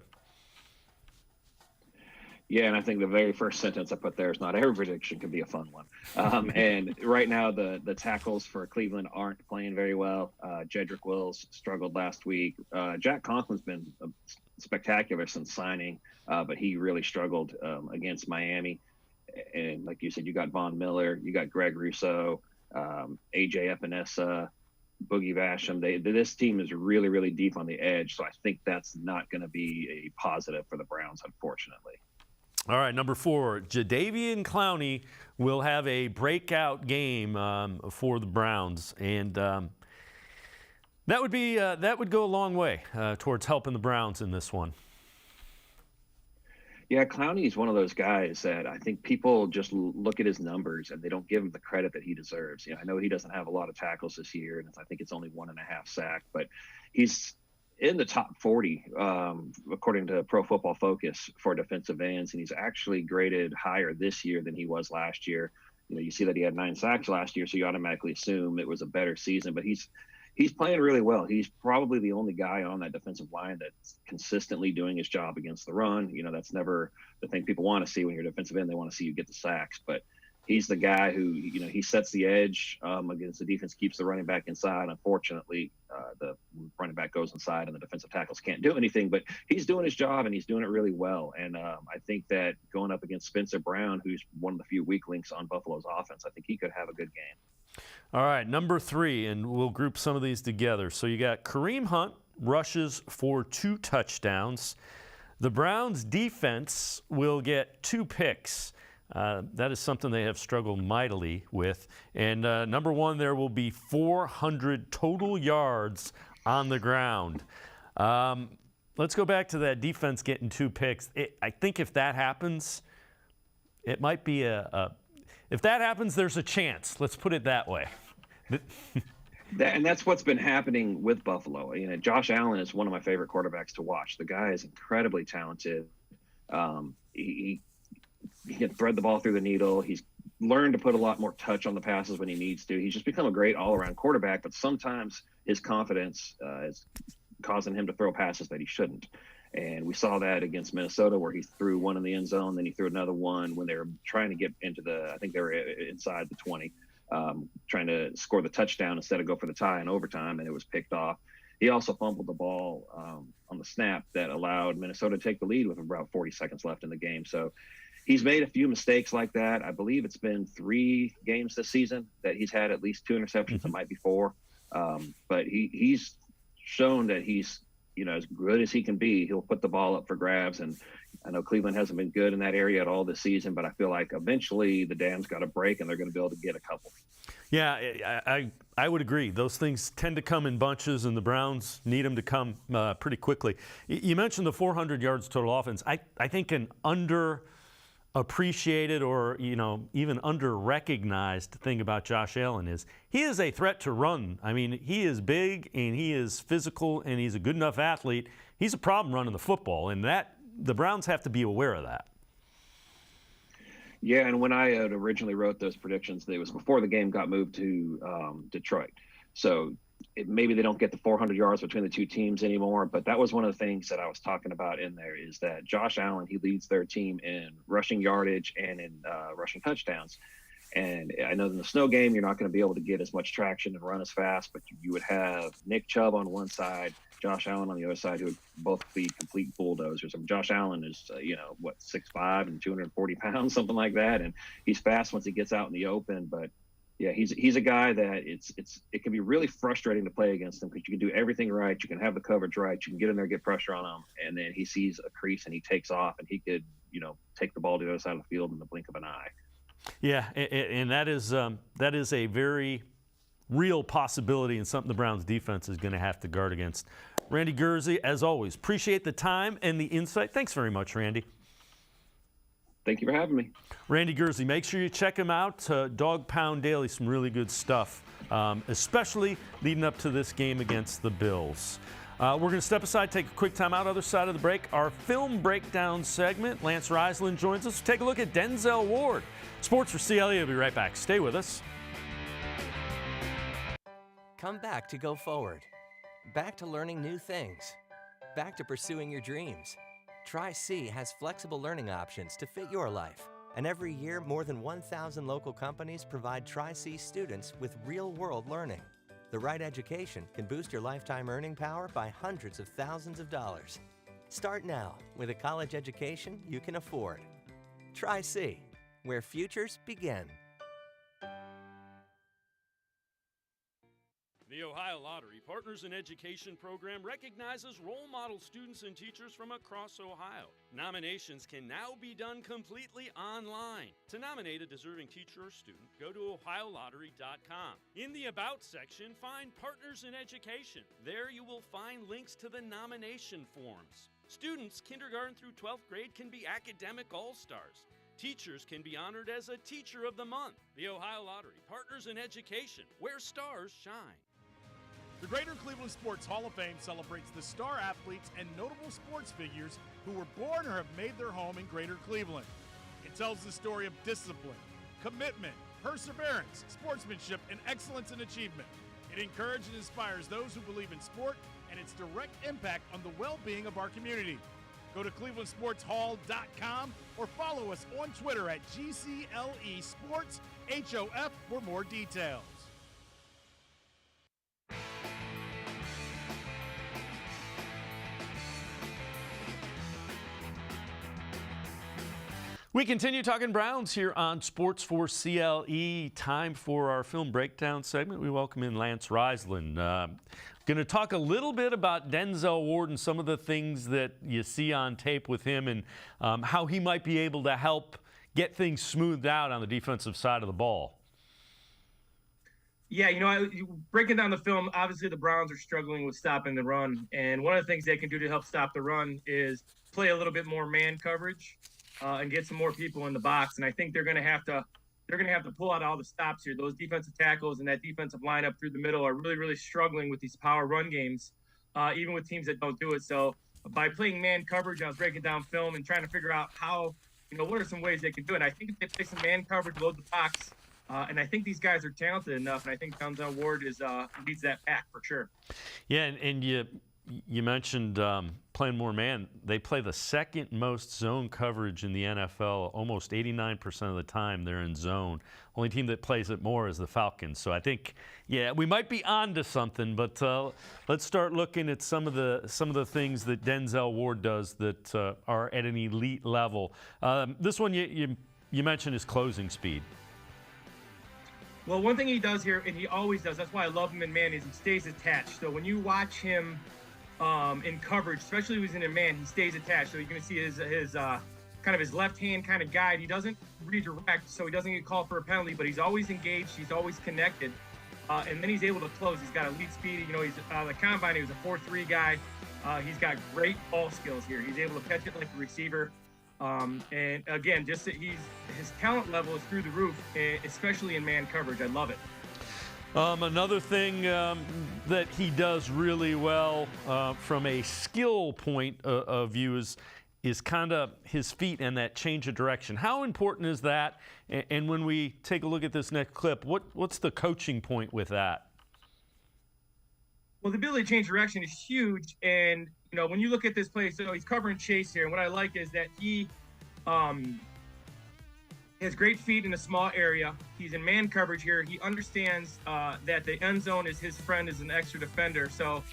Yeah, and I think the very first sentence I put there is not every prediction can be a fun one. And right now the tackles for Cleveland aren't playing very well. Jedrick Wills struggled last week. Jack Conklin's been spectacular since signing, but he really struggled against Miami. And like you said, you got Von Miller, you got Greg Rousseau, AJ Epinesa, Boogie Basham. This team is really, really deep on the edge, so I think that's not going to be a positive for the Browns, unfortunately. All right, number 4, Jadeveon Clowney will have a breakout game for the Browns, and that would go a long way towards helping the Browns in this one. Yeah, Clowney is one of those guys that I think people just look at his numbers and they don't give him the credit that he deserves. I know he doesn't have a lot of tackles this year, and I think it's only 1.5 sacks, but he's in the top 40 according to Pro Football Focus for defensive ends, and he's actually graded higher this year than he was last year. You see that he had 9 sacks last year, so you automatically assume it was a better season, but he's playing really well. He's probably the only guy on that defensive line that's consistently doing his job against the run. That's never the thing people want to see when you're a defensive end. They want to see you get the sacks, but he's the guy who, he sets the edge against the defense, keeps the running back inside. Unfortunately, the running back goes inside and the defensive tackles can't do anything, but he's doing his job and he's doing it really well. And I think that going up against Spencer Brown, who's one of the few weak links on Buffalo's offense, I think he could have a good game. All right, number 3, and we'll group some of these together. So you got Kareem Hunt rushes for 2 touchdowns. The Browns defense will get 2 picks. That is something they have struggled mightily with. And number 1, there will be 400 total yards on the ground. Let's go back to that defense getting 2 picks. I think if that happens, it might be if that happens, there's a chance. Let's put it that way. And that's what's been happening with Buffalo. Josh Allen is one of my favorite quarterbacks to watch. The guy is incredibly talented. He can thread the ball through the needle. He's learned to put a lot more touch on the passes when he needs to. He's just become a great all-around quarterback, but sometimes his confidence is causing him to throw passes that he shouldn't. And we saw that against Minnesota, where he threw one in the end zone, then he threw another one when they were trying to get into I think they were inside the 20, trying to score the touchdown instead of go for the tie in overtime, and it was picked off. He also fumbled the ball on the snap that allowed Minnesota to take the lead with about 40 seconds left in the game. So he's made a few mistakes like that. I believe it's been 3 games this season that he's had at least 2 interceptions. It might be 4. But he's shown that he's, as good as he can be. He'll put the ball up for grabs. And I know Cleveland hasn't been good in that area at all this season, but I feel like eventually the dam's got to break and they're going to be able to get a couple. Yeah, I would agree. Those things tend to come in bunches, and the Browns need them to come pretty quickly. You mentioned the 400 yards total offense. I think an underappreciated or even under-recognized thing about Josh Allen is he is a threat to run. I mean, he is big, and he is physical, and he's a good enough athlete. He's a problem running the football, and the Browns have to be aware of that. Yeah, and when I had originally wrote those predictions, it was before the game got moved to Detroit. So maybe they don't get the 400 yards between the two teams anymore, but that was one of the things that I was talking about in there is that Josh Allen, he leads their team in rushing yardage and in rushing touchdowns. And I know in the snow game, you're not going to be able to get as much traction and run as fast, but you would have Nick Chubb on one side, Josh Allen on the other side, who would both be complete bulldozers. I mean, Josh Allen is, 6'5" and 240 pounds, something like that. And he's fast once he gets out in the open. But yeah, he's a guy that it can be really frustrating to play against him because you can do everything right. You can have the coverage right. You can get in there, get pressure on him. And then he sees a crease and he takes off, and he could, take the ball to the other side of the field in the blink of an eye. Yeah, and that is a very real possibility and something the Browns defense is going to have to guard against. Randy Gurzi, as always, appreciate the time and the insight. Thanks very much, Randy. Thank you for having me. Randy Gurzi, make sure you check him out. Dog Pound Daily, some really good stuff, especially leading up to this game against the Bills. We're going to step aside, take a quick time out. Other side of the break, our film breakdown segment. Lance Reisland joins us. Take a look at Denzel Ward. Sports4CLE will be right back. Stay with us. Come back to go forward. Back to learning new things. Back to pursuing your dreams. Tri-C has flexible learning options to fit your life. And every year, more than 1,000 local companies provide Tri-C students with real-world learning. The right education can boost your lifetime earning power by hundreds of thousands of dollars. Start now with a college education you can afford. Tri-C, where futures begin. The Ohio Lottery Partners in Education program recognizes role model students and teachers from across Ohio. Nominations can now be done completely online. To nominate a deserving teacher or student, go to ohiolottery.com. In the About section, find Partners in Education. There you will find links to the nomination forms. Students kindergarten through 12th grade can be academic all-stars. Teachers can be honored as a Teacher of the Month. The Ohio Lottery Partners in Education, where stars shine. The Greater Cleveland Sports Hall of Fame celebrates the star athletes and notable sports figures who were born or have made their home in Greater Cleveland. It tells the story of discipline, commitment, perseverance, sportsmanship, and excellence in achievement. It encourages and inspires those who believe in sport and its direct impact on the well-being of our community. Go to clevelandsportshall.com or follow us on Twitter at GCLE Sports HOF for more details. We continue talking Browns here on Sports4CLE. Time for our film breakdown segment. We welcome in Lance Reisland. Going to talk a little bit about Denzel Ward and some of the things that you see on tape with him and how he might be able to help get things smoothed out on the defensive side of the ball. Yeah, breaking down the film, obviously the Browns are struggling with stopping the run. And one of the things they can do to help stop the run is play a little bit more man coverage. And get some more people in the box, and I think they're going to have to pull out all the stops here. Those defensive tackles and that defensive lineup through the middle are really, really struggling with these power run games, even with teams that don't do it. So by playing man coverage, I was breaking down film and trying to figure out how, what are some ways they can do it. I think if they play some man coverage, load the box, and I think these guys are talented enough, and I think Denzel Ward leads that pack for sure. Yeah, and you mentioned playing more man. They play the second most zone coverage in the NFL. Almost 89% of the time they're in zone. Only team that plays it more is the Falcons. So I think, we might be on to something. But let's start looking at some of the things that Denzel Ward does that are at an elite level. This one you mentioned is closing speed. Well, one thing he does here, and he always does, that's why I love him in man, is he stays attached. So when you watch him in coverage, especially when he's in a man, he stays attached. So you're going to see his kind of his left hand kind of guide. He doesn't redirect, so he doesn't get called for a penalty, but he's always engaged. He's always connected. And then he's able to close. He's got elite speed. You know, he's the combine. He was a 4.3 guy. He's got great ball skills here. He's able to catch it like a receiver. And again, just that his talent level is through the roof, especially in man coverage. I love it. Another thing that he does really well from a skill point of view is kind of his feet and that change of direction. How important is that? And when we take a look at this next clip, what's the coaching point with that? Well, the ability to change direction is huge. And, you know, when you look at this play, so he's covering Chase here. And what I like is that he has great feet in a small area. He's in man coverage here. He understands that the end zone is his friend as an extra defender. So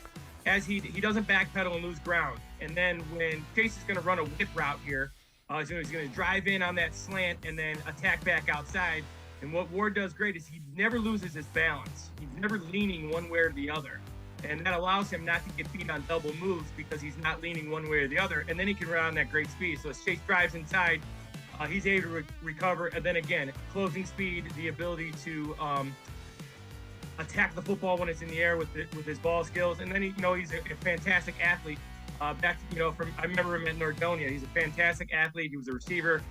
as he doesn't backpedal and lose ground. And then when Chase is going to run a whip route here, he's going to drive in on that slant and then attack back outside. And what Ward does great is he never loses his balance. He's never leaning one way or the other. And that allows him not to get beat on double moves because he's not leaning one way or the other. And then he can run on that great speed. So as Chase drives inside, he's able to recover. And then again, closing speed, the ability to attack the football when it's in the air with his ball skills. And then, he's a fantastic athlete. I remember him at Nordonia. He's a fantastic athlete. He was a receiver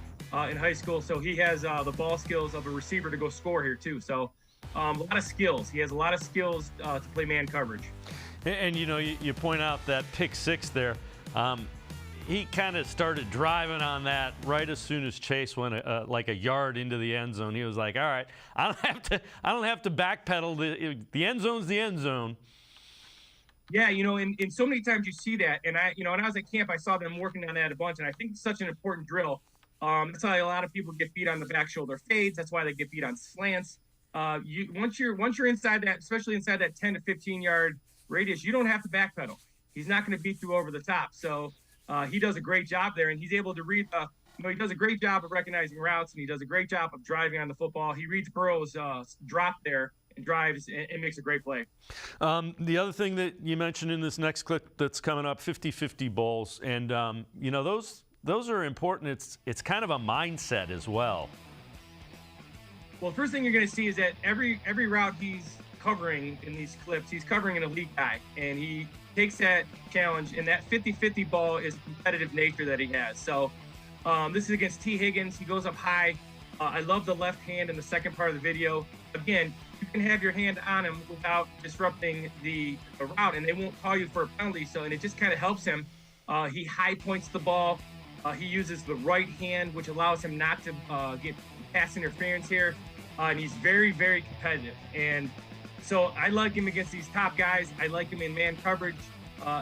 in high school. So he has the ball skills of a receiver to go score here too. So a lot of skills. He has a lot of skills to play man coverage. And you point out that pick six there. He kind of started driving on that right as soon as Chase went like a yard into the end zone. He was like, "All right, I don't have to backpedal. The end zone's the end zone." Yeah, and so many times you see that, and when I was at camp, I saw them working on that a bunch, and I think it's such an important drill. That's why a lot of people get beat on the back shoulder fades. That's why they get beat on slants. Once you're inside that, especially inside that 10 to 15 yard radius, you don't have to backpedal. He's not going to beat you over the top. So he does a great job there, and he's able to read. He does a great job of recognizing routes, and he does a great job of driving on the football. He reads Burrow's drop there and drives and makes a great play. The other thing that you mentioned in this next clip that's coming up, 50-50 balls, and those are important. It's kind of a mindset as well. Well, first thing you're going to see is that every route he's covering in these clips, he's covering an elite guy, and he takes that challenge, and that 50-50 ball is competitive nature that he has. So this is against T. Higgins. He goes up high. I love the left hand in the second part of the video. Again, you can have your hand on him without disrupting the route, and they won't call you for a penalty. And it just kind of helps him. He high points the ball. He uses the right hand, which allows him not to get pass interference here. And he's very, very competitive. And so I like him against these top guys. I like him in man coverage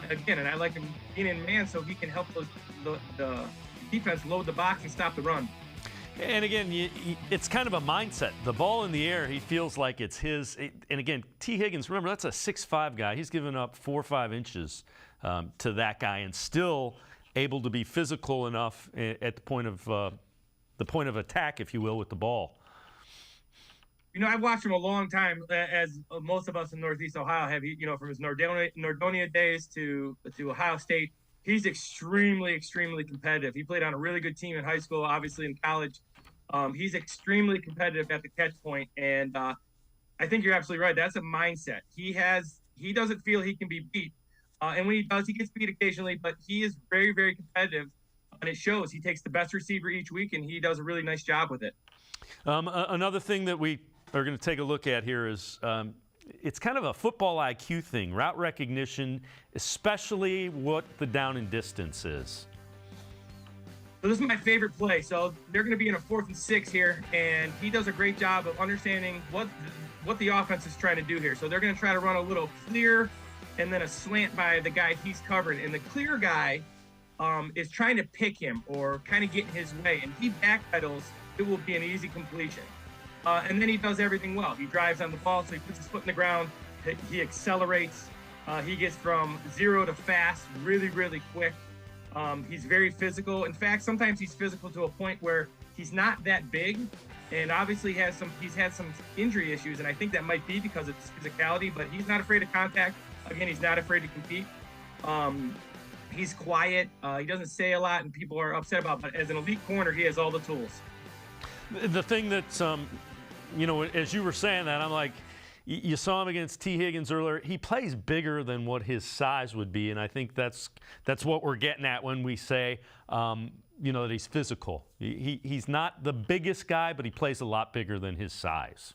again, and I like him being in man so he can help the defense load the box and stop the run. And again, it's kind of a mindset. The ball in the air, he feels like it's his. And again, T. Higgins, remember, that's a 6'5" guy. He's given up 4 or 5 inches to that guy, and still able to be physical enough at the point of attack, if you will, with the ball. I've watched him a long time, as most of us in Northeast Ohio have. From his Nordonia days to Ohio State, he's extremely, extremely competitive. He played on a really good team in high school, obviously in college. He's extremely competitive at the catch point, and I think you're absolutely right. That's a mindset. He doesn't feel he can be beat, and when he does, he gets beat occasionally. But he is very, very competitive, and it shows. He takes the best receiver each week, and he does a really nice job with it. Another thing that we are going to take a look at here is it's kind of a football IQ thing, route recognition, especially what the down and distance is. So this is my favorite play. So they're going to be in a 4th and 6 here, and he does a great job of understanding what the offense is trying to do here. So they're going to try to run a little clear and then a slant by the guy he's covered. And the clear guy is trying to pick him or kind of get in his way, and he backpedals. It will be an easy completion. And then he does everything well. He drives on the ball, so he puts his foot in the ground. He accelerates. He gets from 0 to fast really, really quick. He's very physical. In fact, sometimes he's physical to a point where he's not that big, and obviously he's had some injury issues, and I think that might be because of his physicality, but he's not afraid of contact. Again, he's not afraid to compete. He's quiet. He doesn't say a lot, and people are upset about it. But as an elite corner, he has all the tools. The thing that's, as you were saying that, I'm like, You saw him against T. Higgins earlier. He plays bigger than what his size would be, and I think that's what we're getting at when we say, that he's physical. He's not the biggest guy, but he plays a lot bigger than his size.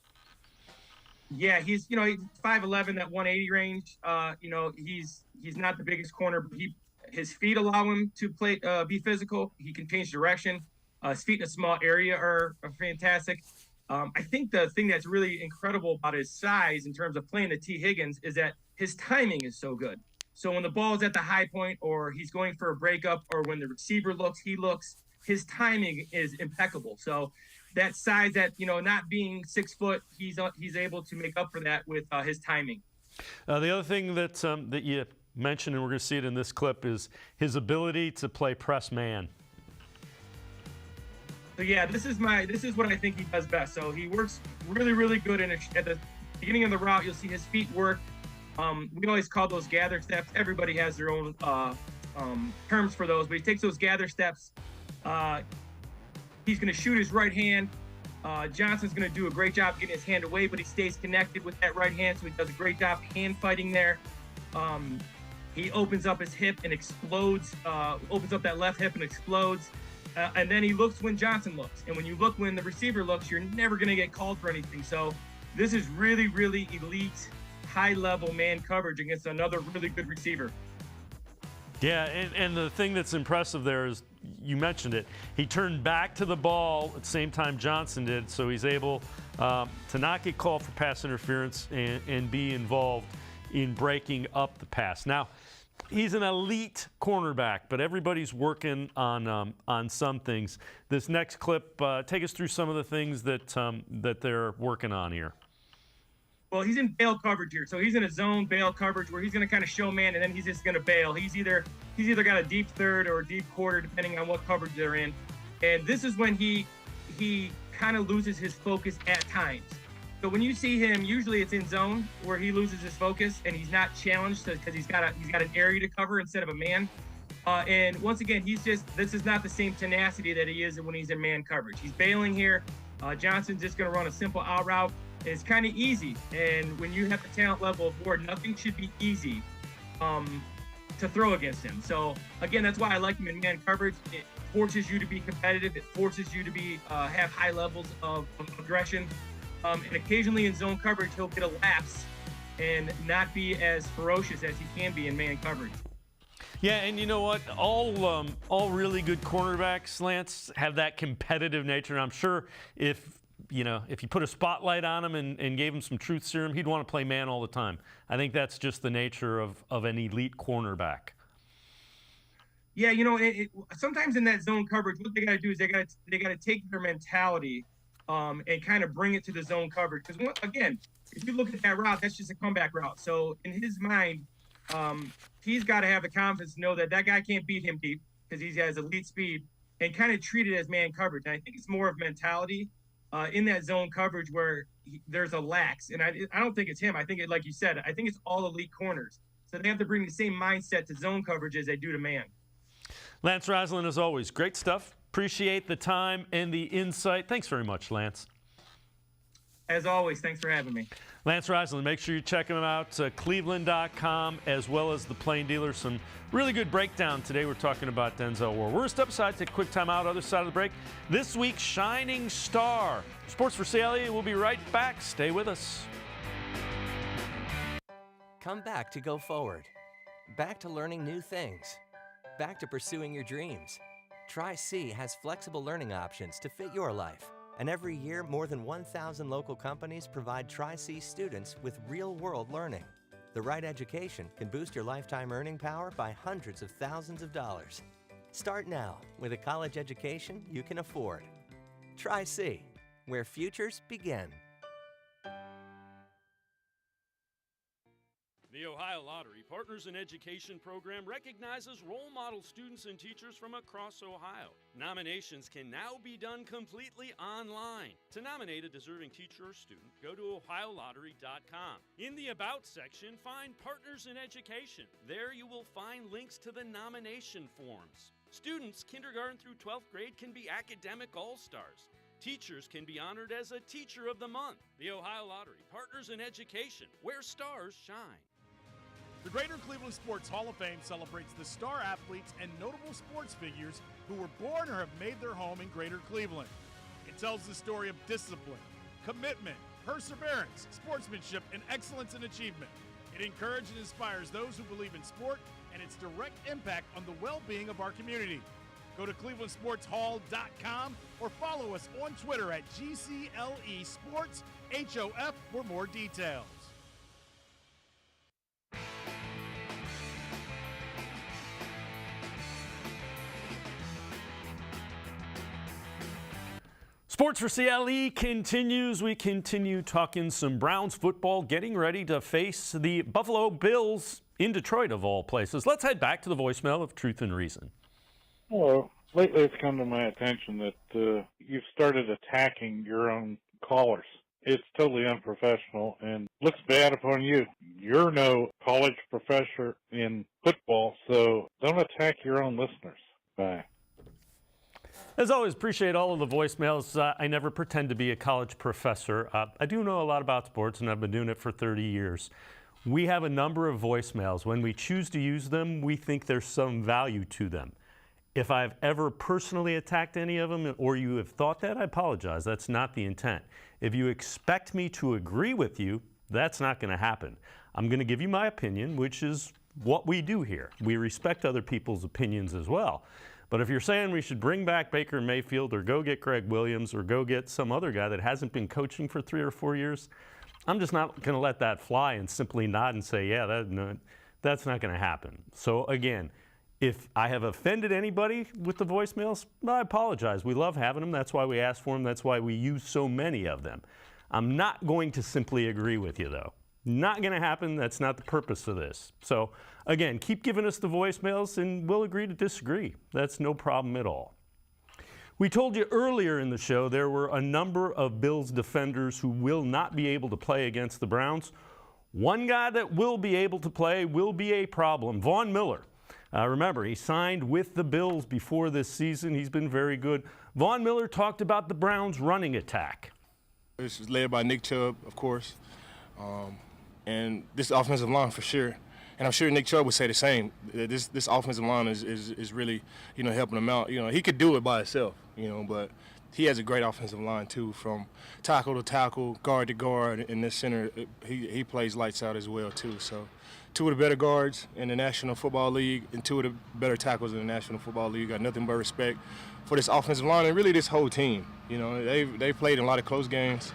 Yeah, he's 5'11", that 180 range. He's not the biggest corner, but his feet allow him to play, be physical. He can change direction. His feet in a small area are fantastic. I think the thing that's really incredible about his size in terms of playing the T. Higgins is that his timing is so good. So when the ball is at the high point, or he's going for a breakup, or when the receiver looks, he looks, his timing is impeccable. So that size, that, not being 6 foot, he's able to make up for that with his timing. The other thing that you mentioned, and we're going to see it in this clip, is his ability to play press man. So yeah, this is what I think he does best. So he works really, really good at the beginning of the route. You'll see his feet work. We always call those gather steps. Everybody has their own terms for those, but he takes those gather steps. He's going to shoot his right hand. Johnson's going to do a great job getting his hand away, but he stays connected with that right hand, so he does a great job hand fighting there. He opens up his hip and explodes, opens up that left hip and explodes. And then he looks when Johnson looks. And when you look when the receiver looks, you're never going to get called for anything. So this is really, really elite, high-level man coverage against another really good receiver. Yeah, and the thing that's impressive there is, you mentioned it, he turned back to the ball at the same time Johnson did, so he's able to not get called for pass interference and be involved in breaking up the pass. Now, he's an elite cornerback, but everybody's working on some things. This next clip, take us through some of the things that they're working on here. Well, he's in bail coverage here. So he's in a zone bail coverage where he's going to kind of show man, and then he's just going to bail. He's either got a deep third or a deep quarter, depending on what coverage they're in. And this is when he kind of loses his focus at times. So when you see him, usually it's in zone where he loses his focus and he's not challenged because he's got an area to cover instead of a man. And once again, this is not the same tenacity that he is when he's in man coverage. He's bailing here. Johnson's just going to run a simple out route. It's kind of easy. And when you have the talent level of Ward, nothing should be easy to throw against him. So again, that's why I like him in man coverage. It forces you to be competitive. It forces you to have high levels of aggression. And occasionally in zone coverage, he'll get a lapse and not be as ferocious as he can be in man coverage. Yeah, and you know what? All really good cornerbacks, Lance, have that competitive nature. And I'm sure if you put a spotlight on him and gave him some truth serum, he'd want to play man all the time. I think that's just the nature of an elite cornerback. Yeah, sometimes in that zone coverage, what they got to do is they got to take their mentality and kind of bring it to the zone coverage. Because again, if you look at that route, that's just a comeback route. So in his mind, he's got to have the confidence to know that guy can't beat him deep because he has elite speed, and kind of treat it as man coverage. And I think it's more of mentality in that zone coverage where there's a lax. And I don't think it's him. I think like you said, I think it's all elite corners. So they have to bring the same mindset to zone coverage as they do to man. Lance Reisland, as always, great stuff. Appreciate the time and the insight. Thanks very much, Lance. As always, thanks for having me. Lance Reisland, make sure you check him out, cleveland.com, as well as the Plain Dealer. Some really good breakdown today. We're talking about Denzel Ward. We're going to step aside, take a quick time out, other side of the break. This week's Shining Star. Sports4CLE, we'll be right back. Stay with us. Come back to go forward. Back to learning new things. Back to pursuing your dreams. Tri-C has flexible learning options to fit your life. And every year, more than 1,000 local companies provide Tri-C students with real-world learning. The right education can boost your lifetime earning power by hundreds of thousands of dollars. Start now with a college education you can afford. Tri-C, where futures begin. The Ohio Lottery Partners in Education program recognizes role model students and teachers from across Ohio. Nominations can now be done completely online. To nominate a deserving teacher or student, go to ohiolottery.com. In the About section, find Partners in Education. There you will find links to the nomination forms. Students kindergarten through 12th grade can be academic all-stars. Teachers can be honored as a Teacher of the Month. The Ohio Lottery, partners in education, where stars shine. The Greater Cleveland Sports Hall of Fame celebrates the star athletes and notable sports figures who were born or have made their home in Greater Cleveland. It tells the story of discipline, commitment, perseverance, sportsmanship, and excellence in achievement. It encourages and inspires those who believe in sport and its direct impact on the well-being of our community. Go to clevelandsportshall.com or follow us on Twitter at GCLE Sports HOF for more details. Sports4CLE continues. We continue talking some Browns football, getting ready to face the Buffalo Bills in Detroit, of all places. Let's head back to the voicemail of Truth and Reason. Well, lately it's come to my attention that you've started attacking your own callers. It's totally unprofessional and looks bad upon you. You're no college professor in football, so don't attack your own listeners. Bye. As always, appreciate all of the voicemails. I never pretend to be a college professor. I do know a lot about sports, and I've been doing it for 30 years. We have a number of voicemails. When we choose to use them, we think there's some value to them. If I've ever personally attacked any of them, or you have thought that, I apologize. That's not the intent. If you expect me to agree with you, that's not going to happen. I'm going to give you my opinion, which is what we do here. We respect other people's opinions as well. But if you're saying we should bring back Baker Mayfield or go get Greg Williams or go get some other guy that hasn't been coaching for 3 or 4 years, I'm just not going to let that fly and simply nod and say, yeah, that's not going to happen. So again, if I have offended anybody with the voicemails, I apologize. We love having them. That's why we ask for them. That's why we use so many of them. I'm not going to simply agree with you, though. Not going to happen. That's not the purpose of this. So, again, keep giving us the voicemails, and we'll agree to disagree. That's no problem at all. We told you earlier in the show there were a number of Bills defenders who will not be able to play against the Browns. One guy that will be able to play will be a problem, Von Miller. Remember, he signed with the Bills before this season. He's been very good. Von Miller talked about the Browns' running attack. This is led by Nick Chubb, of course. And this offensive line for sure, and I'm sure Nick Chubb would say the same. This offensive line is really, helping him out. He could do it by himself, but he has a great offensive line too, from tackle to tackle, guard to guard, and this center, he plays lights out as well too. So, 2 of the better guards in the National Football League and 2 of the better tackles in the National Football League. Got nothing but respect for this offensive line and really this whole team. They've played in a lot of close games.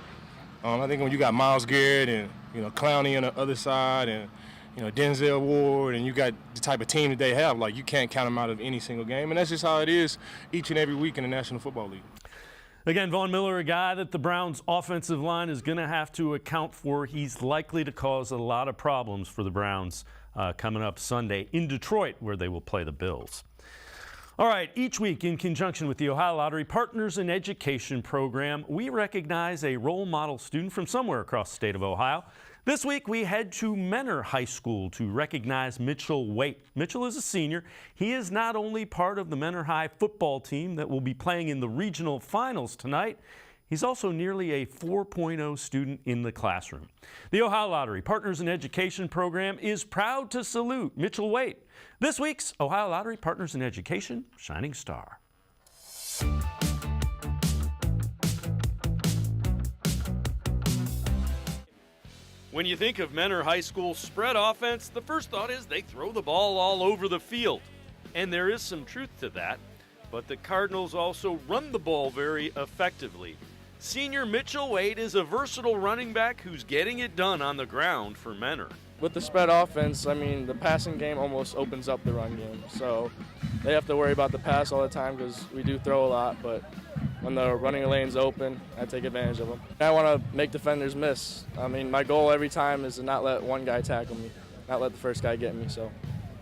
I think when you got Myles Garrett and Clowney on the other side, and Denzel Ward, and you got the type of team that they have, like, you can't count them out of any single game, and that's just how it is each and every week in the National Football League. Again, Von Miller, a guy that the Browns' offensive line is going to have to account for. He's likely to cause a lot of problems for the Browns coming up Sunday in Detroit, where they will play the Bills. All right, each week in conjunction with the Ohio Lottery Partners in Education program, we recognize a role model student from somewhere across the state of Ohio. This week we head to Menor High School to recognize Mitchell Waite. Mitchell is a senior. He is not only part of the Menor High football team that will be playing in the regional finals tonight, he's also nearly a 4.0 student in the classroom. The Ohio Lottery Partners in Education program is proud to salute Mitchell Waite, this week's Ohio Lottery Partners in Education Shining Star. When you think of Menor High School's spread offense, the first thought is they throw the ball all over the field. And there is some truth to that, but the Cardinals also run the ball very effectively. Senior Mitchell Waite is a versatile running back who's getting it done on the ground for Menor. With the spread offense, the passing game almost opens up the run game. So they have to worry about the pass all the time because we do throw a lot, but when the running lane's open, I take advantage of them. I want to make defenders miss. My goal every time is to not let one guy tackle me, not let the first guy get me. So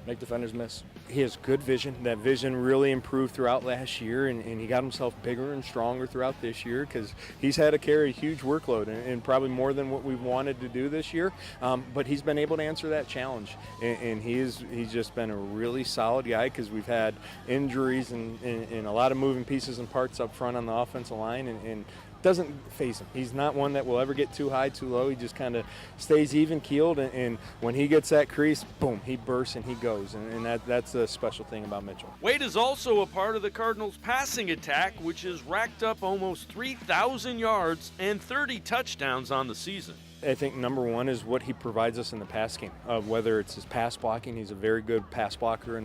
make defenders miss. He has good vision. That vision really improved throughout last year, and he got himself bigger and stronger throughout this year because he's had to carry a huge workload and probably more than what we wanted to do this year. But he's been able to answer that challenge, and he's just been a really solid guy because we've had injuries and a lot of moving pieces and parts up front on the offensive line, and doesn't phase him. He's not one that will ever get too high, too low. He just kind of stays even-keeled, and when he gets that crease, boom, he bursts and he goes, and that's a special thing about Mitchell. Wade is also a part of the Cardinals' passing attack, which has racked up almost 3,000 yards and 30 touchdowns on the season. I think number one is what he provides us in the pass game, whether it's his pass blocking. He's a very good pass blocker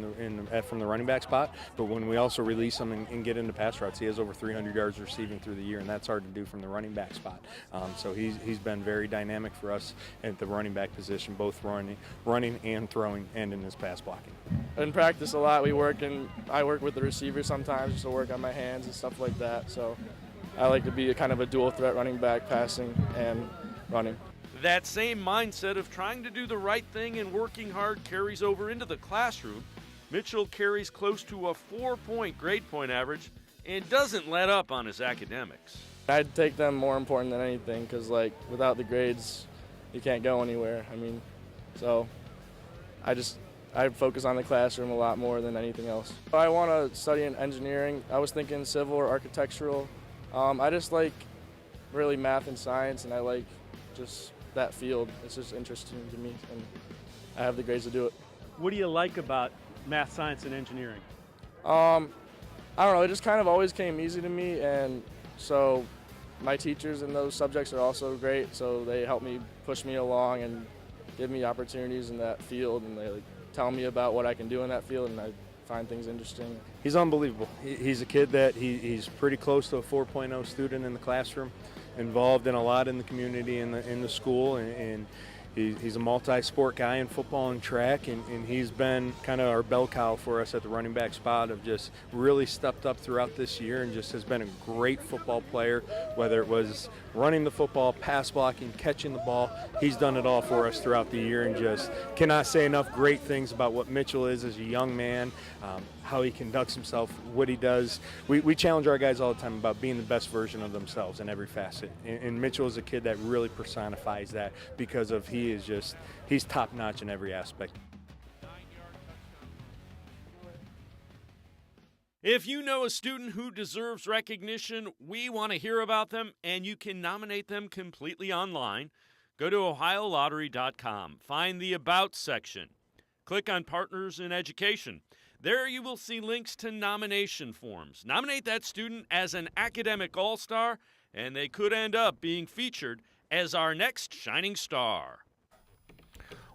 from the running back spot, but when we also release him and get into pass routes, he has over 300 yards receiving through the year, and that's hard to do from the running back spot. So he's been very dynamic for us at the running back position, both running and throwing, and in his pass blocking. In practice a lot, I work with the receivers sometimes just to work on my hands and stuff like that. So I like to be a kind of a dual threat running back, passing and running. That same mindset of trying to do the right thing and working hard carries over into the classroom. Mitchell carries close to a 4-point grade point average and doesn't let up on his academics. I'd take them more important than anything because, like, without the grades, you can't go anywhere. I mean, so I focus on the classroom a lot more than anything else. I want to study in engineering. I was thinking civil or architectural. I just like really math and science, and I like just that field. It's just interesting to me, and I have the grades to do it. What do you like about math, science, and engineering? I don't know, it just kind of always came easy to me, and so my teachers in those subjects are also great, so they help me push me along and give me opportunities in that field, and they tell me about what I can do in that field, and I find things interesting. He's unbelievable. He's a kid that he's pretty close to a 4.0 student in the classroom, involved in a lot in the community in the school, and he's a multi-sport guy in football and track, and he's been kind of our bell cow for us at the running back spot, of just really stepped up throughout this year and just has been a great football player, whether it was running the football, pass blocking, catching the ball. He's done it all for us throughout the year, and just cannot say enough great things about what Mitchell is as a young man, how he conducts himself, what he does. We challenge our guys all the time about being the best version of themselves in every facet, and Mitchell is a kid that really personifies that because of he's top-notch in every aspect. If you know a student who deserves recognition, we want to hear about them, and you can nominate them completely online. Go to OhioLottery.com. Find the About section. Click on Partners in Education. There you will see links to nomination forms. Nominate that student as an academic all-star, and they could end up being featured as our next shining star.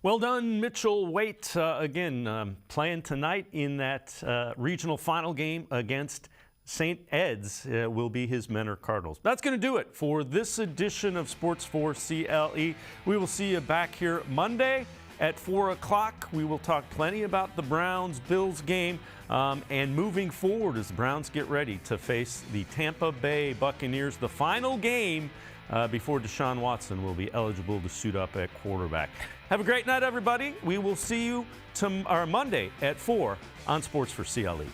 Well done, Mitchell Waite. Playing tonight in that regional final game against St. Ed's will be his Mentor Cardinals. That's going to do it for this edition of Sports4CLE. We will see you back here Monday at 4 o'clock. We will talk plenty about the Browns-Bills game and moving forward as the Browns get ready to face the Tampa Bay Buccaneers, the final game before Deshaun Watson will be eligible to suit up at quarterback. Have a great night, everybody. We will see you Monday at 4 on Sports4CLE.